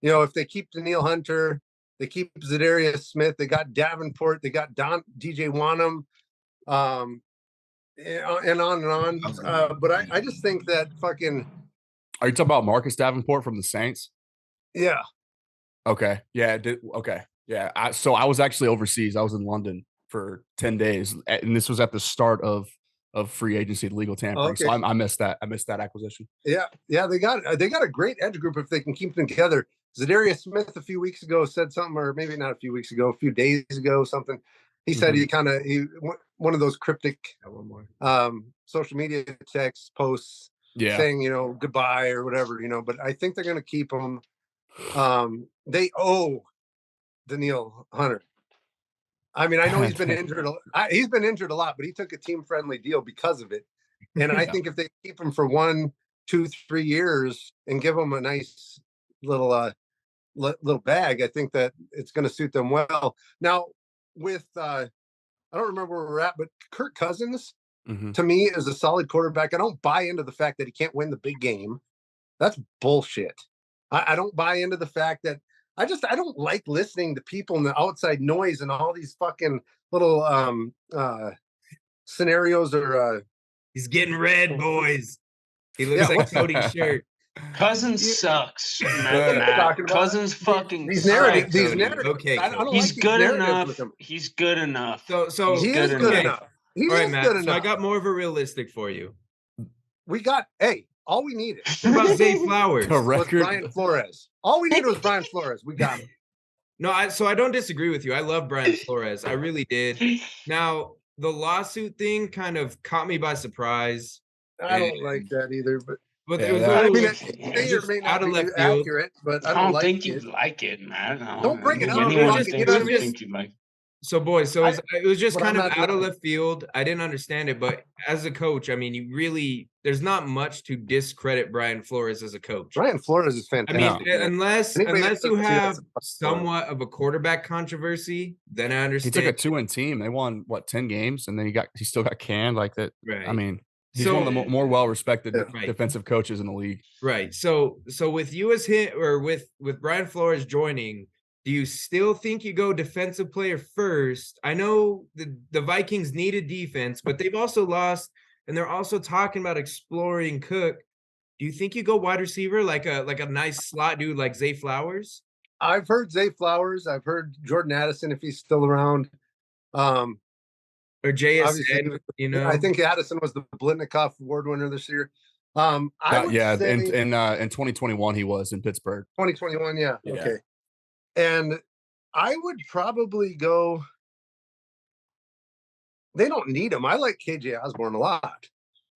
If they keep Daniil Hunter, they keep Zadarius Smith, they got Davenport, they got DJ Wanham, and on. But I just think that fucking. Are you talking about Marcus Davenport from the Saints? Yeah. Okay. Yeah. Okay. Yeah. So I was actually overseas. I was in London for 10 days, and this was at the start of free agency, legal tampering. Okay. So I missed that. I missed that acquisition. Yeah. They got a great edge group if they can keep them together. Zadarius Smith a few weeks ago said something, or maybe not a few weeks ago, a few days ago, something. He said he one of those cryptic social media text posts saying, goodbye or whatever, but I think they're going to keep them. They owe Daniil Hunter. I know he's been injured. He's been injured a lot, but he took a team-friendly deal because of it. And I think if they keep him for 1, 2, 3 years and give him a nice little bag, I think that it's going to suit them well. Now, with I don't remember where we're at, but Kirk Cousins to me is a solid quarterback. I don't buy into the fact that he can't win the big game. That's bullshit. I don't buy into the fact that I don't like listening to people in the outside noise and all these fucking little scenarios or he's getting red, boys. He looks like Cody's shirt. Cousins sucks. Cousins fucking these narratives. These narratives. Okay, he's good enough. He's good enough. So he is good enough. All right, Matt. So I got more of a realistic for you. We got all we needed. What about Zay Flowers? Was Brian Flores. All we needed was Brian Flores. We got him. No, I don't disagree with you. I love Brian Flores. I really did. Now, the lawsuit thing kind of caught me by surprise. I don't like that either, but it was a little, it may or may not out of be left field. accurate, but I don't think you'd like it, man. Don't bring it up. So, boys, it was just kind of out of left field. I didn't understand it, but as a coach, I mean, there's not much to discredit Brian Flores as a coach. Brian Flores is fantastic. I mean, unless you have somewhat of a quarterback controversy, then I understand. He took a 2-win team. They won 10 games, and then he still got canned like that. Right. I mean, he's one of the more well-respected defensive coaches in the league. Right. So with you as with Brian Flores joining, do you still think you go defensive player first? I know the Vikings needed defense, but they've also lost, and they're also talking about exploring Cook. Do you think you go wide receiver like a nice slot dude like Zay Flowers? I've heard Zay Flowers. I've heard Jordan Addison if he's still around. Or JSN, I think Addison was the Blitnikoff Award winner this year. In 2021 he was in Pittsburgh. 2021, yeah. Okay. And I would probably go. They don't need him. I like KJ Osborne a lot.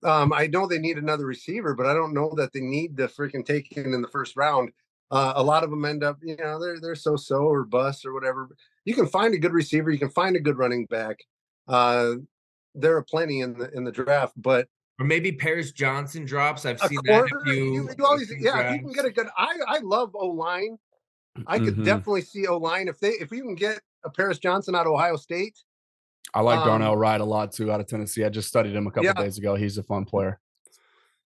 I know they need another receiver, but I don't know that they need to freaking take him in the first round. A lot of them end up, they're so or bust or whatever. You can find a good receiver. You can find a good running back. There are plenty in the draft, but or maybe Paris Johnson drops. I've seen that a few. You always, if you can get a good. I love O-line. I could definitely see O-line if you can get a Paris Johnson out of Ohio State. I like Darnell Wright a lot too out of Tennessee. I just studied him a couple days ago. He's a fun player.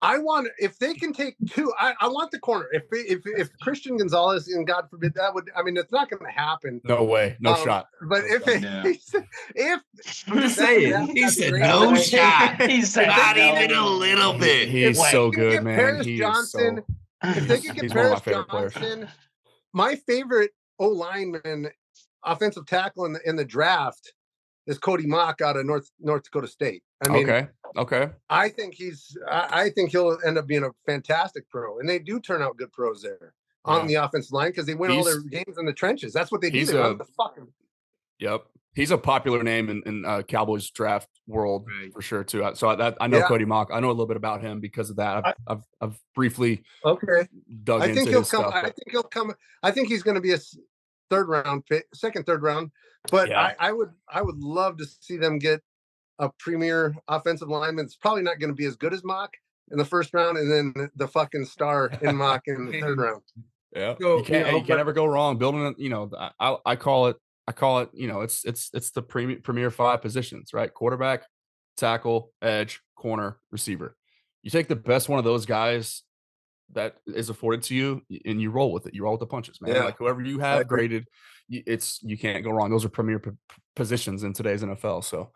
If they can take two, I want the corner. If Christian Gonzalez, and God forbid that would, I mean, it's not going to happen. No way, no shot. But if I'm just saying, he said no shot. He said not even a little bit. He's so good, man. Paris Johnson. If they can get Paris Johnson, my favorite O-lineman, offensive tackle in the draft is Cody Mock out of North Dakota State. I mean, okay. I think he'll end up being a fantastic pro, and they do turn out good pros there on the offensive line because they win all their games in the trenches. That's what they do. Yep, he's a popular name in Cowboys draft world for sure too. So I know Cody Mock. I know a little bit about him because of that. I've briefly dug into his stuff. I think he'll come. I think he's going to be a second, third round. But I would love to see them get a premier offensive lineman. It's probably not going to be as good as Mock in the first round, and then the fucking star in Mock in the third round. Yeah, so, you can't ever go wrong building. I call it. It's the premier 5 positions, right? Quarterback, tackle, edge, corner, receiver. You take the best one of those guys that is afforded to you, and you roll with it. You roll with the punches, man. Like whoever you have graded, you can't go wrong. Those are premier positions in today's NFL. So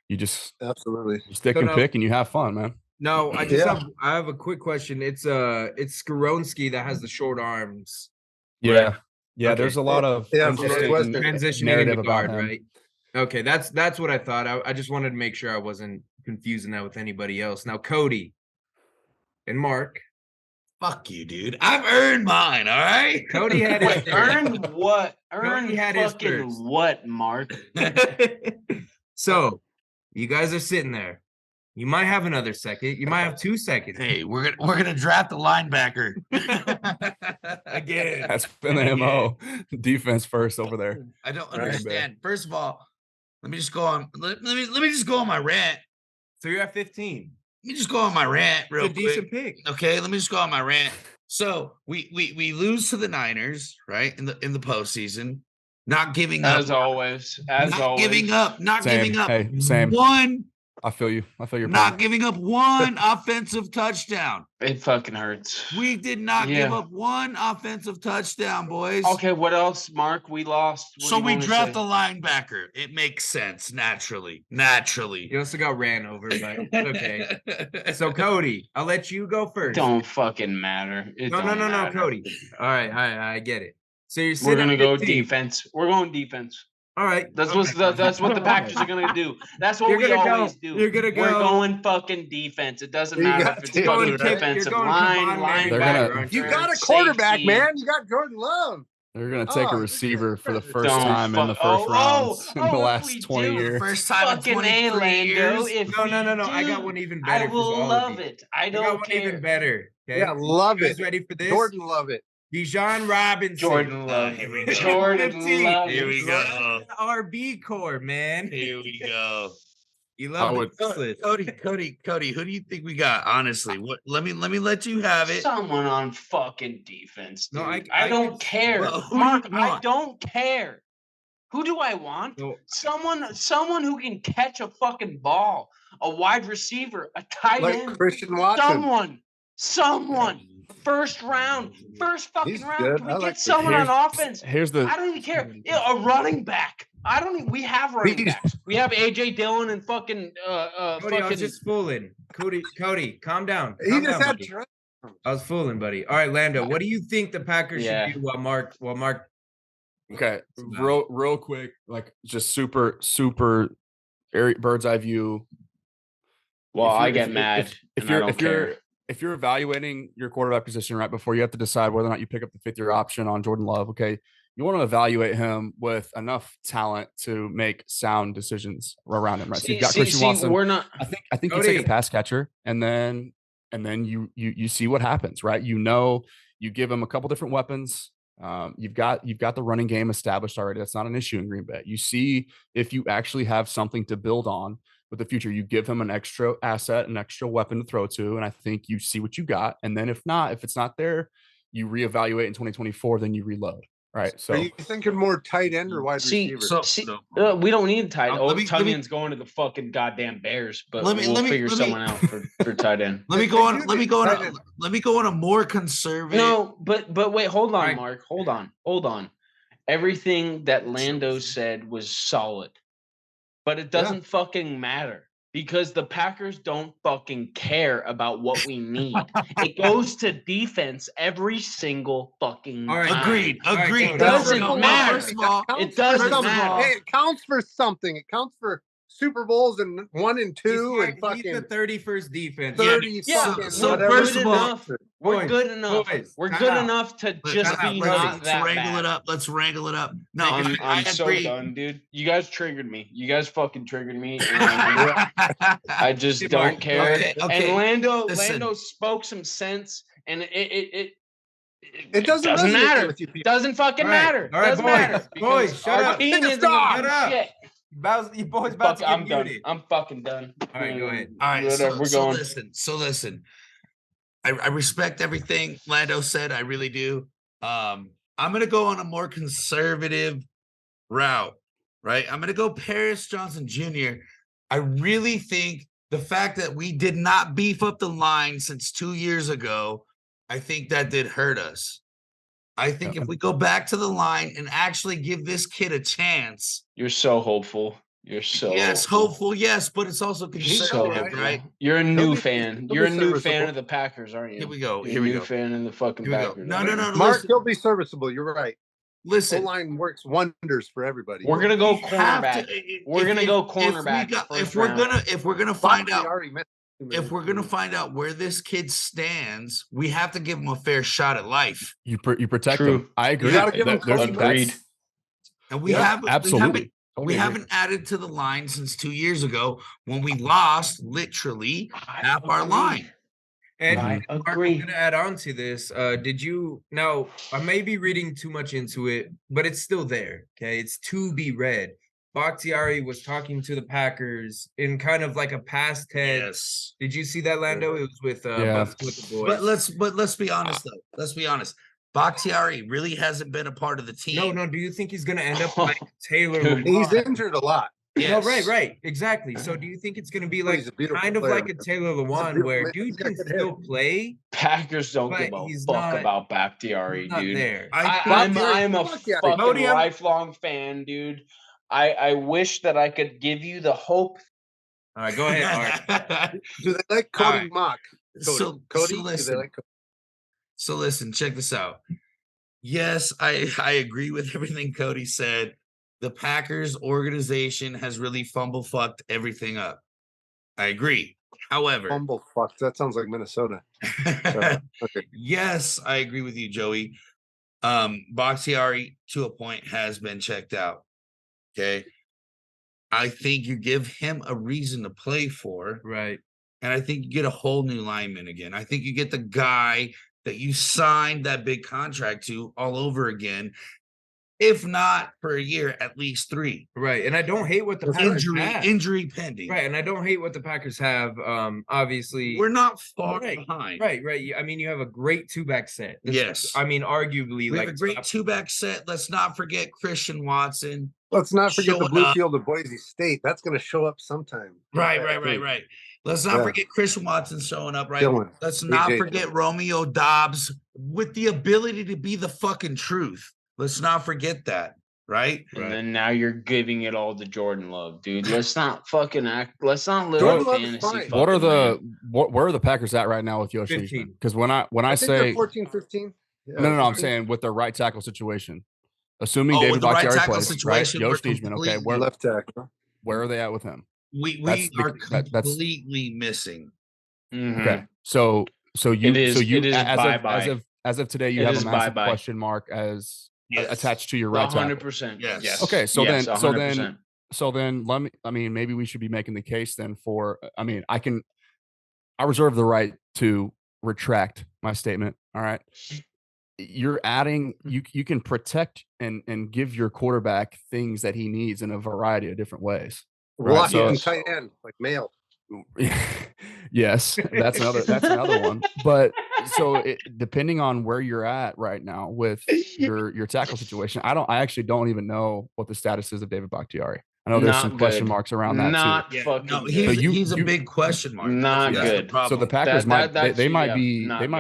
you just stick and pick, and you have fun, man. No, I have a quick question. It's Skoronski that has the short arms. Yeah. Yeah, there's a lot of transition narrative about him. Right? Okay, that's what I thought. I just wanted to make sure I wasn't confusing that with anybody else. Now, Cody and Mark. Fuck you, dude. I've earned mine, all right? Cody had his earned what? Earned fucking what, Mark? So, you guys are sitting there. You might have another second. You might have 2 seconds. Hey, we're gonna draft a linebacker again. That's been the MO. Defense first over there. I don't understand. First of all, let me just go on. Let me just go on my rant. So you're at 15. Let me just go on my rant real quick. Decent pick. Okay, let me just go on my rant. So we lose to the Niners, right? In the postseason. Not giving up. As always. Giving up. Not giving up. Hey, same. One. I feel you. I feel your not giving up one offensive touchdown. It fucking hurts. We did not give up one offensive touchdown, boys. Okay, what else, Mark? We lost. So we draft a linebacker. It makes sense naturally. You also got ran over, but okay. So Cody, I'll let you go first. Don't fucking matter. No, Cody. All right, I get it. So we're gonna go defense. We're going defense. All right. That's what the Packers are gonna do. That's what we always do. You're gonna go. We're going fucking defense. It doesn't matter if it's fucking defensive line, linebacker. You got a quarterback, man. You got Jordan Love. They're going to take a receiver for the first time in the first rounds in the last 20 years. First time in 23 years. No. I got one even better. I will love it. I don't care. Even better. Okay? Yeah, love it. Ready for this? Jordan Love it. Bijan Robinson. Jordan Love. Here we go. Jordan Love. Here we go. RB core, man. Here we go. You love it. Cody, who do you think we got? Honestly, let me let you have it. Someone on fucking defense. Dude. No, I don't care. Well, Mark, I don't care. Who do I want? No. Someone who can catch a fucking ball, a wide receiver, a tight end. Christian Watson. Someone. First fucking He's round. good. Can we I like get someone on offense? I don't even care. A running back. We have running backs. We have AJ Dillon and fucking Cody, I was just fooling. Cody, calm down. He just had. I was fooling, buddy. All right, Lando, what do you think the Packers should do while Mark? Okay, real quick, like just super bird's eye view. Well, I get mad. If you're evaluating your quarterback position right before you have to decide whether or not you pick up the 5th-year option on Jordan Love, okay, you want to evaluate him with enough talent to make sound decisions around him, right? So you've got Christian Watson. I think you take a pass catcher, and then you see what happens, right? You give him a couple different weapons. You've got the running game established already. That's not an issue in Green Bay. You see if you actually have something to build on with the future. You give him an extra asset, an extra weapon to throw to, and I think you see what you got. And then if it's not there, you reevaluate in 2024. Then you reload. Right. So are you thinking more tight end or wide receiver? We don't need tight end. Tight end's going to the fucking goddamn Bears, but we'll figure someone out for tight end. Let me go on a more conservative. No, but wait, hold on, Mark. Hold on. Everything that Lando said was solid, but it doesn't fucking matter. Because the Packers don't fucking care about what we need. It goes to defense every single fucking time. Agreed. It doesn't matter. It doesn't matter. Hey, it counts for something. It counts for Super Bowls and 1 and 2 and fucking the 31st defense. 30 so first of all, we're good enough. We're good enough to just be not that bad. Let's wrangle it up. No, I'm so done, dude. You guys triggered me. You guys fucking triggered me. I just don't care. Okay. And Lando spoke some sense, and it doesn't matter. With you doesn't fucking matter. All right, doesn't matter. Boys, shut up. Shut up. You boys about to get muted. I'm fucking done. All right, go ahead. All right, we're going. Listen. I respect everything Lando said. I really do. I'm gonna go on a more conservative route, right? I'm gonna go Paris Johnson Jr. I really think the fact that we did not beef up the line since 2 years ago, I think that did hurt us. I think if we go back to the line and actually give this kid a chance. You're so hopeful. Hopeful, yes, but it's also conservative, right? You're a new fan. You're a new fan of the Packers, aren't you? Here we go. You're a new fan of the fucking Packers. No. Mark, he'll be serviceable. You're right. Listen, O-line works wonders for everybody. We're gonna go cornerback. We're gonna go cornerback. If we're gonna find out. If we're gonna find out where this kid stands, we have to give him a fair shot at life. You protect him. I agree. You gotta give him agreed. And we haven't added to the line since 2 years ago when we lost literally half our line. And I Mark, agree. I'm gonna add on to this. Now I may be reading too much into it, but it's still there. Okay, it's to be read. Bakhtiari was talking to the Packers in kind of like a past tense. Yes. Did you see that, Lando? It was with the boys. But let's be honest though. Let's be honest. Bakhtiari really hasn't been a part of the team. No. Do you think he's gonna end up like Taylor? He's injured a lot. Yes. No, right, exactly. So do you think it's gonna be like kind of like a Taylor Lewan where dude can still play? Packers don't give a fuck about Bakhtiari, dude. There. I'm a fucking lifelong fan, dude. I wish that I could give you the hope. All right, go ahead. Do they like Cody Mock? Cody, So listen, check this out. Yes, I agree with everything Cody said. the Packers organization has really fumble fucked everything up. I agree. However, fumble fucked. That sounds like Minnesota. Okay. Yes, I agree with you, Joey. Bakhtiari, to a point, has been checked out. Okay. I think you give him a reason to play for. Right. And I think you get a whole new lineman again. I think you get the guy that you signed that big contract to all over again. If not for a year, at least 3. Right. And I don't hate what the Packers have. Injury pending. Right. And I don't hate what the Packers have. Obviously, we're not far behind. Right. I mean, you have a great 2-back set. Yes. I mean, arguably, we have a great 2-back set. Let's not forget Christian Watson. Let's not forget the blue field of Boise State. That's going to show up sometime. Right. Let's not forget Christian Watson showing up, right? Dylan. Let's not forget Romeo Dobbs with the ability to be the fucking truth. Let's not forget that, right? And then now you're giving it all to Jordan Love, dude. Let's not fucking act. Let's not live in fantasy. Where are the Packers at right now with Yoshi? Because when I say 14, 15. Yeah, no, I'm saying with the right tackle situation. Assuming David Bakhtiari plays, right? Yoshi, okay, left tackle. Where are they at with him? We are completely missing. Okay, so as of today, you have a massive question mark as attached to your right tackle. 100%. Yes. Okay, so then let me. I mean, maybe we should be making the case then for. I mean, I reserve the right to retract my statement. All right. You're adding. You can protect and give your quarterback things that he needs in a variety of different ways. Right? So tight end, like male. Yes, that's another one. But so depending on where you're at right now with your tackle situation, I actually don't even know what the status is of David Bakhtiari. I know there's some question marks around that too. No, he's a big question mark. Not good. So the Packers might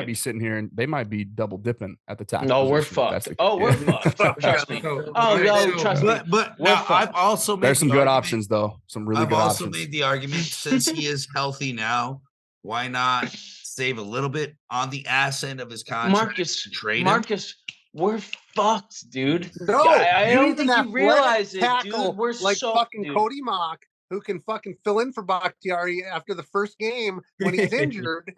be sitting here and they might be double dipping at the tackle. No, we're fucked. We're fucked. Trust me. Trust me. But now I've also made there's some good options though. Some really good options. I've also made the argument since he is healthy now, why not save a little bit on the ass end of his contract? Marcus, we're fucked, dude. No, I don't think you realize it, dude. We're like fucking Cody Mock, who can fucking fill in for Bakhtiari after the first game when he's injured,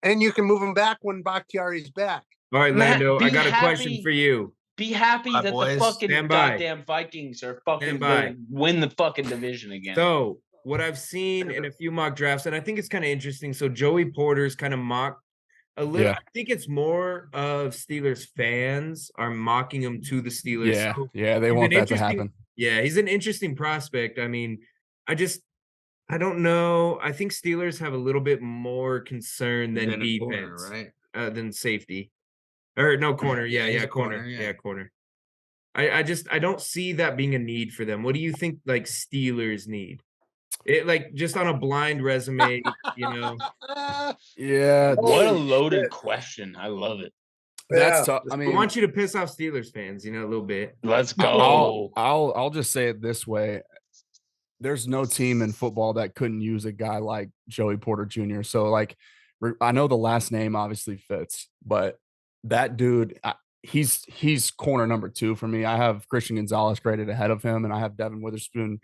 and you can move him back when Bakhtiari's back. All right, Lando, I got a question for you. Be happy that the fucking goddamn Vikings are fucking going to win the fucking division again. So, what I've seen in a few mock drafts, and I think it's kind of interesting. So, Joey Porter's kind of mocked a little. I think it's more of Steelers fans are mocking him to the Steelers. Yeah, so they want that to happen. Yeah, he's an interesting prospect. I mean, I don't know. I think Steelers have a little bit more concern than defense, corner, right? Than safety. Or no, corner. Yeah, corner. Yeah, corner. I don't see that being a need for them. What do you think like Steelers need? It like just on a blind resume, you know. Yeah. What a loaded question. I love it. That's tough. I mean, I want you to piss off Steelers fans, you know, a little bit. Let's go. I'll just say it this way. There's no team in football that couldn't use a guy like Joey Porter Jr. So like I know the last name obviously fits, but that dude, he's corner number 2 for me. I have Christian Gonzalez graded ahead of him, and I have Devin Witherspoon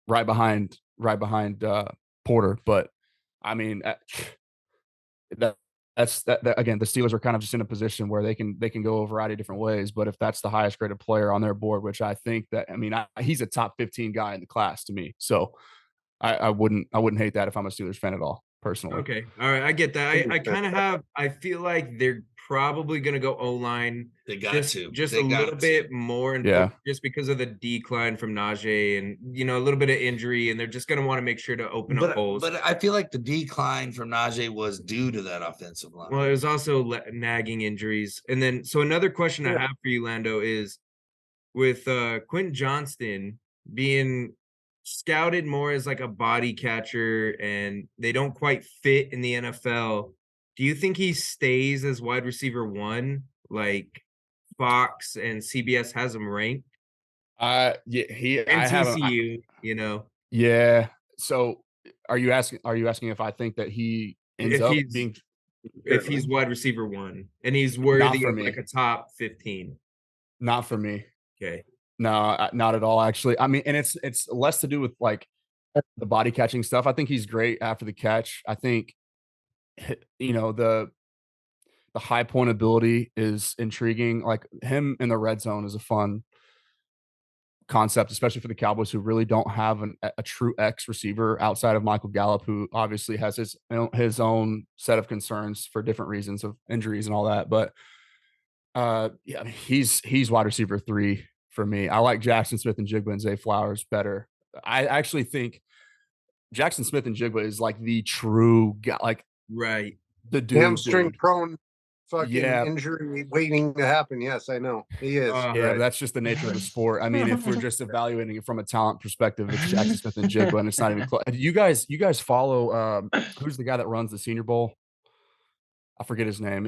right behind Porter. But I mean, that's again, the Steelers are kind of just in a position where they can go a variety of different ways. But if that's the highest graded player on their board, which I think that, I mean, he's a top 15 guy in the class to me. So I wouldn't hate that if I'm a Steelers fan at all, personally. Okay. All right. I get that. I feel like they're probably going to go O-line. They got just a little bit more. Just because of the decline from Najee and, you know, a little bit of injury, and they're just going to want to make sure to open up holes. But I feel like the decline from Najee was due to that offensive line. Well, it was also nagging injuries. And then, so another question I have for you, Lando, is with Quentin Johnston being scouted more as like a body catcher and they don't quite fit in the NFL. Do you think he stays as wide receiver 1, like Fox and CBS has him ranked? Yeah, and TCU, you know. Yeah. So are you asking if I think that he ends up being if he's wide receiver 1 and he's worthy of like a top 15? Not for me. Okay. No, not at all, actually. I mean, and it's less to do with like the body catching stuff. I think he's great after the catch. I think the high point ability is intriguing. Like him in the red zone is a fun concept, especially for the Cowboys, who really don't have a true X receiver outside of Michael Gallup, who obviously has his own set of concerns for different reasons of injuries and all that. But yeah, he's wide receiver 3 for me. I like Jackson Smith and Jigba and Zay Flowers better. I actually think Jackson Smith and Jigba is like the true guy, like right, the dude, hamstring prone fucking injury waiting to happen. Yes, I know he is. Right. That's just the nature of the sport. I mean, if we're just evaluating it from a talent perspective, it's Jackson Smith and Jigba, and it's not even close. You guys follow who's the guy that runs the Senior Bowl? I forget his name.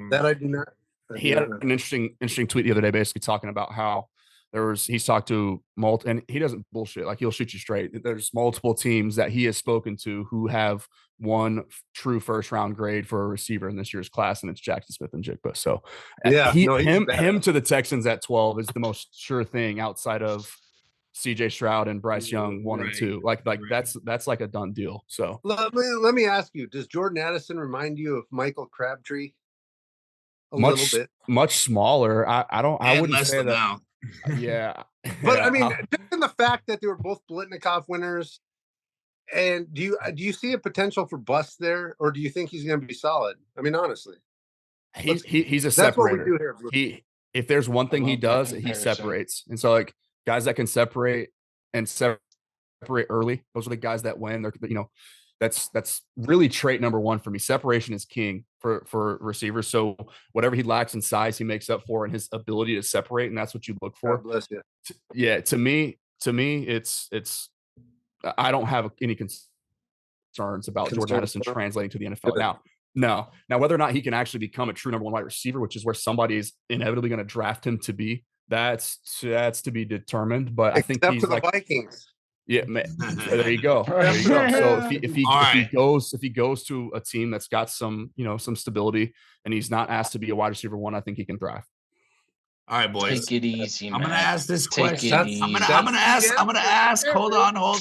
That I do not. He had an interesting tweet the other day, basically talking about how he's talked to multiple, and he doesn't bullshit. Like he'll shoot you straight. There's multiple teams that he has spoken to who have one true first round grade for a receiver in this year's class, and it's Jackson Smith and Jigba. So yeah, him to the Texans at 12 is the most sure thing outside of CJ Stroud and Bryce Young 1 and 2. Like that's like a done deal. So let me ask you, does Jordan Addison remind you of Michael Crabtree? A little bit, much smaller. I wouldn't say that. Now. Yeah, but I mean, given the fact that they were both Blitnikoff winners, and do you see a potential for bust there, or do you think he's going to be solid? I mean, honestly, he's a separator. That's what we do here. If there's one thing he does, he separates, and so like guys that can separate and separate early, those are the guys that win. They're that's really trait number 1 for me. Separation is king for receivers. So whatever he lacks in size, he makes up for in his ability to separate, and that's what you look for. God bless you. Yeah, to me, it's. I don't have any concerns about Jordan Addison translating to the NFL now. Now, whether or not he can actually become a true number 1 wide receiver, which is where somebody is inevitably going to draft him to be, that's to be determined. But I think he's for the like Vikings. Yeah, man. There you go. So if he goes to a team that's got some stability and he's not asked to be a wide receiver 1, I think he can thrive. All right, boys. Take it easy, man. I'm gonna ask this question. I'm gonna ask. Hold on. I'm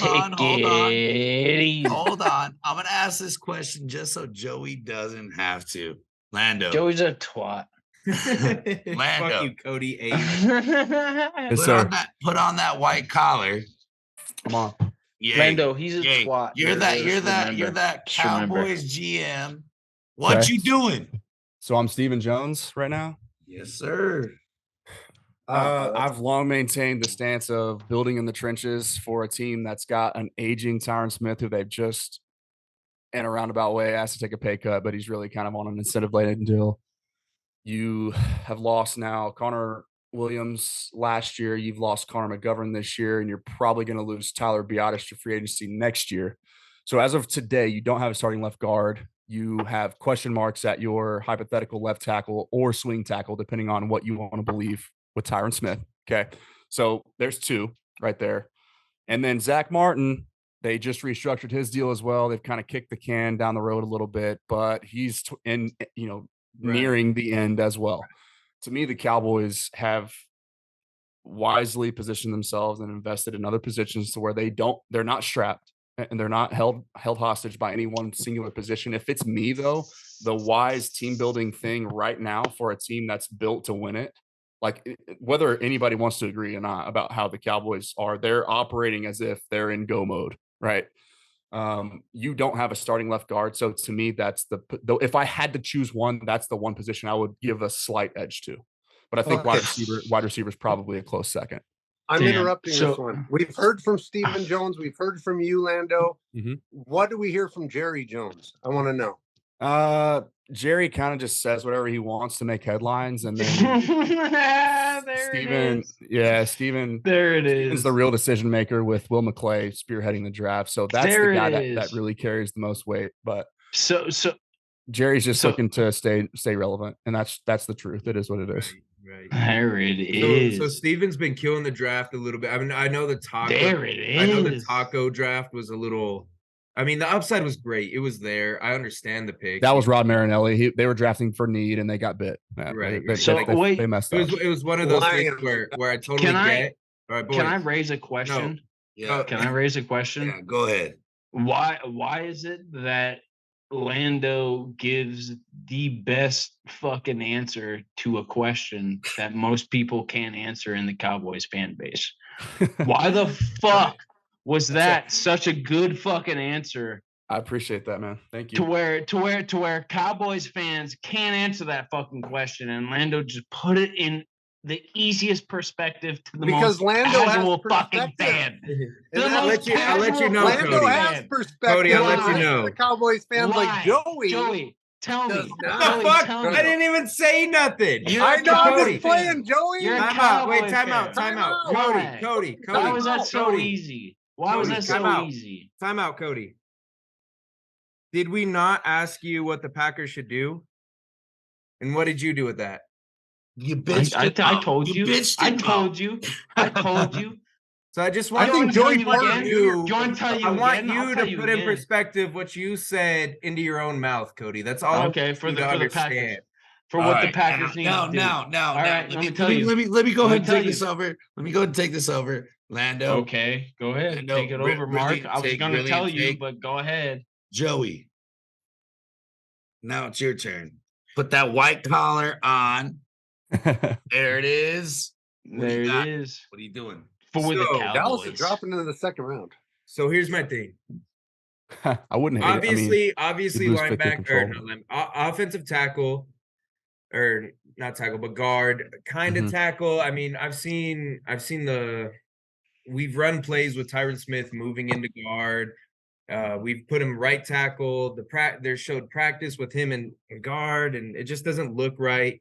gonna ask this question just so Joey doesn't have to. Lando. Joey's a twat. Lando. Fuck you, Cody. Put on that white collar. Come on. Yeah. Lando, he's a twat. You're that Cowboys GM. What you doing? So I'm Stephen Jones right now? Yes, sir. I've long maintained the stance of building in the trenches for a team that's got an aging Tyron Smith who they've just in a roundabout way asked to take a pay cut, but he's really kind of on an incentive-laden deal. You have lost now Connor Williams last year. You've lost Connor McGovern this year, and you're probably going to lose Tyler Biotis to free agency next year. So as of today, you don't have a starting left guard. You have question marks at your hypothetical left tackle or swing tackle, depending on what you want to believe with Tyron Smith. Okay. So there's 2 right there. And then Zach Martin, they just restructured his deal as well. They've kind of kicked the can down the road a little bit, but he's nearing the end as well. To me, the Cowboys have wisely positioned themselves and invested in other positions to where they're not strapped and they're not held hostage by any one singular position. If it's me though, the wise team building thing right now for a team that's built to win it, like whether anybody wants to agree or not about how the Cowboys are, they're operating as if they're in go mode, right? You don't have a starting left guard. So to me, that's if I had to choose one, that's the one position I would give a slight edge to. But I think wide receiver is probably a close second. I'm interrupting this one. We've heard from Stephen Jones. We've heard from you, Lando. Mm-hmm. What do we hear from Jerry Jones? I want to know. Jerry kind of just says whatever he wants to make headlines, and then Steven. There it is. The real decision maker with Will McClay spearheading the draft. So that's the guy that really carries the most weight. But so Jerry's just looking to stay relevant, and that's the truth. It is what it is. Right. There it is. So Steven's been killing the draft a little bit. I mean, I know the taco. There it is. I know the taco draft was a little. I mean, the upside was great. It was there. I understand the pick. That was Rod Marinelli. They were drafting for need, and they got bit. Right. They messed up. It was one of those things where I totally get. All right, boys. Can I raise a question? Yeah. Can I raise a question? Yeah, go ahead. Why is it that Lando gives the best fucking answer to a question that most people can't answer in the Cowboys fan base? Why the fuck was that such a good fucking answer? I appreciate that, man. Thank you. To where Cowboys fans can't answer that fucking question, and Lando just put it in the easiest perspective to the because most Lando casual has fucking fan. I'll let you know, Lando Cody. has perspective. Cody, I'll let you know. The Cowboys fans like Joey. Joey, tell me. Fuck? I didn't even say nothing. I know. I'm just playing, Joey. You're a Time out. Cowboy Wait, time fan. out. Time out. Why? Cody. Why was that so Cody. easy? Why was Cody, that so easy? Time out, Cody. Did we not ask you what the Packers should do? And what did you do with that? You bitched. I told you. I told you. I told you. So I just want I think Joey you again. to. Do you want to tell you I want again? you to put in perspective what you said into your own mouth, Cody. That's all. Okay, for the Packers. For All what right, the Packers need to do. Now. All right, Let me go ahead and take this over. Let me go ahead and take this over, Lando. Okay, go ahead. Lando, Take it over, Mark. I was going to tell you, but go ahead. Joey. Now it's your turn. Put that white collar on. There it is. There it is. What are you doing? For the Cowboys. Dallas is dropping into the second round. So here's my thing. I wouldn't hate obviously, it. obviously, linebacker, offensive tackle, or not tackle, but guard, kind of tackle. I mean, I've seen we've run plays with Tyron Smith moving into guard. We've put him right tackle. They showed practice with him in guard, and it just doesn't look right.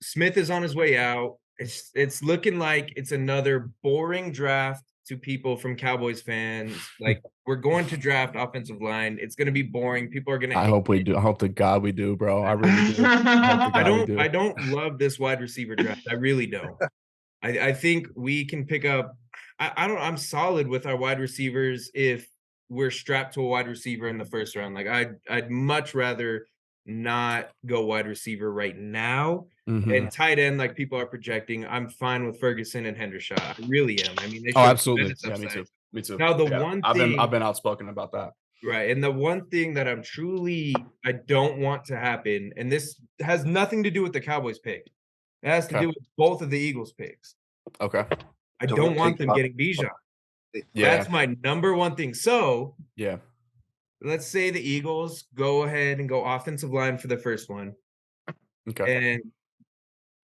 Smith is on his way out. It's looking like it's another boring draft to people from Cowboys fans. Like, we're going to draft offensive line. It's going to be boring. People are going to. I hope we do. I hope to God we do, bro. I really do. I don't love this wide receiver draft. I really don't. I think we can pick up. I'm solid with our wide receivers if we're strapped to a wide receiver in the first round. Like, I'd much rather not go wide receiver right now. And tight end, like people are projecting, I'm fine with Ferguson and Hendershot. I really am. I mean, they absolutely. Yeah, me too. Now, one thing I've been outspoken about that. Right. And the one thing that I don't want to happen, and this has nothing to do with the Cowboys pick. It has to do with both of the Eagles picks. Okay. I don't want them getting Bijan. Yeah. That's my number one thing. So yeah. Let's say the Eagles go ahead and go offensive line for the first one. Okay. And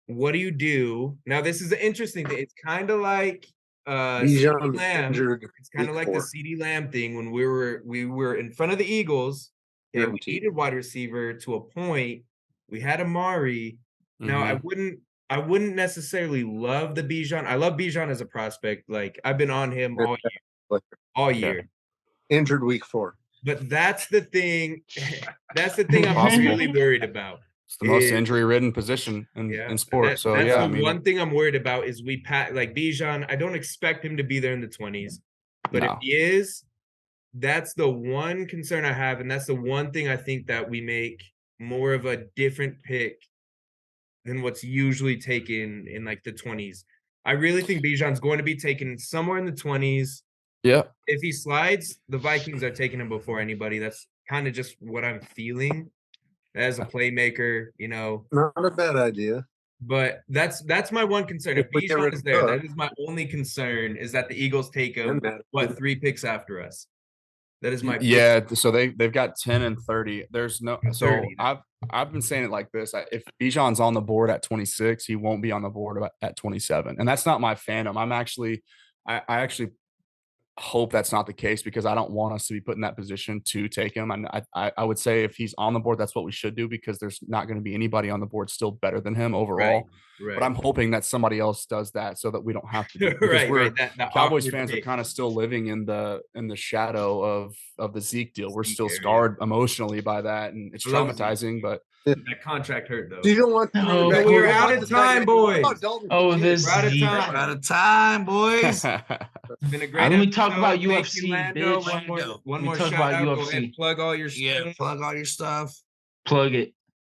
what do you do? Now, this is an interesting thing. It's kind of like CeeDee Lamb. It's kind of like the CeeDee Lamb thing when we were in front of the Eagles. And we needed wide receiver to a point. We had Amari. Now, I wouldn't necessarily love the Bijan. I love Bijan as a prospect. Like, I've been on him all year. Injured week 4. But that's the thing. That's the thing I'm really worried about. It's the most injury-ridden position in sports. One thing I'm worried about is like Bijan. I don't expect him to be there in the 20s, but if he is, that's the one concern I have, and that's the one thing I think that we make more of a different pick than what's usually taken in like the 20s. I really think Bijan's going to be taken somewhere in the 20s. Yeah. If he slides, the Vikings are taking him before anybody. That's kind of just what I'm feeling as a playmaker, Not a bad idea. But that's my one concern. If Bijan is there, that is my only concern, is that the Eagles take him 3 picks after us. That is my so they've got 10 and 30. There's no 30. I've been saying it like this. If Bijan's on the board at 26, he won't be on the board at 27. And that's not my fandom. I actually hope that's not the case, because I don't want us to be put in that position to take him. And I would say if he's on the board, that's what we should do, because there's not going to be anybody on the board still better than him overall. Right. But I'm hoping that somebody else does that so that we don't have to. The Cowboys fans are kind of still living in the shadow of the Zeke deal. We're still scarred emotionally by that, and it's traumatizing. But that contract hurt, though. You don't want. We're out of time, boys. We're out of time, boys. It's been a great Let me talk about UFC, Lando. bitch. One more shout out. Go ahead and plug all your stuff. Yeah, plug all your stuff. Plug it.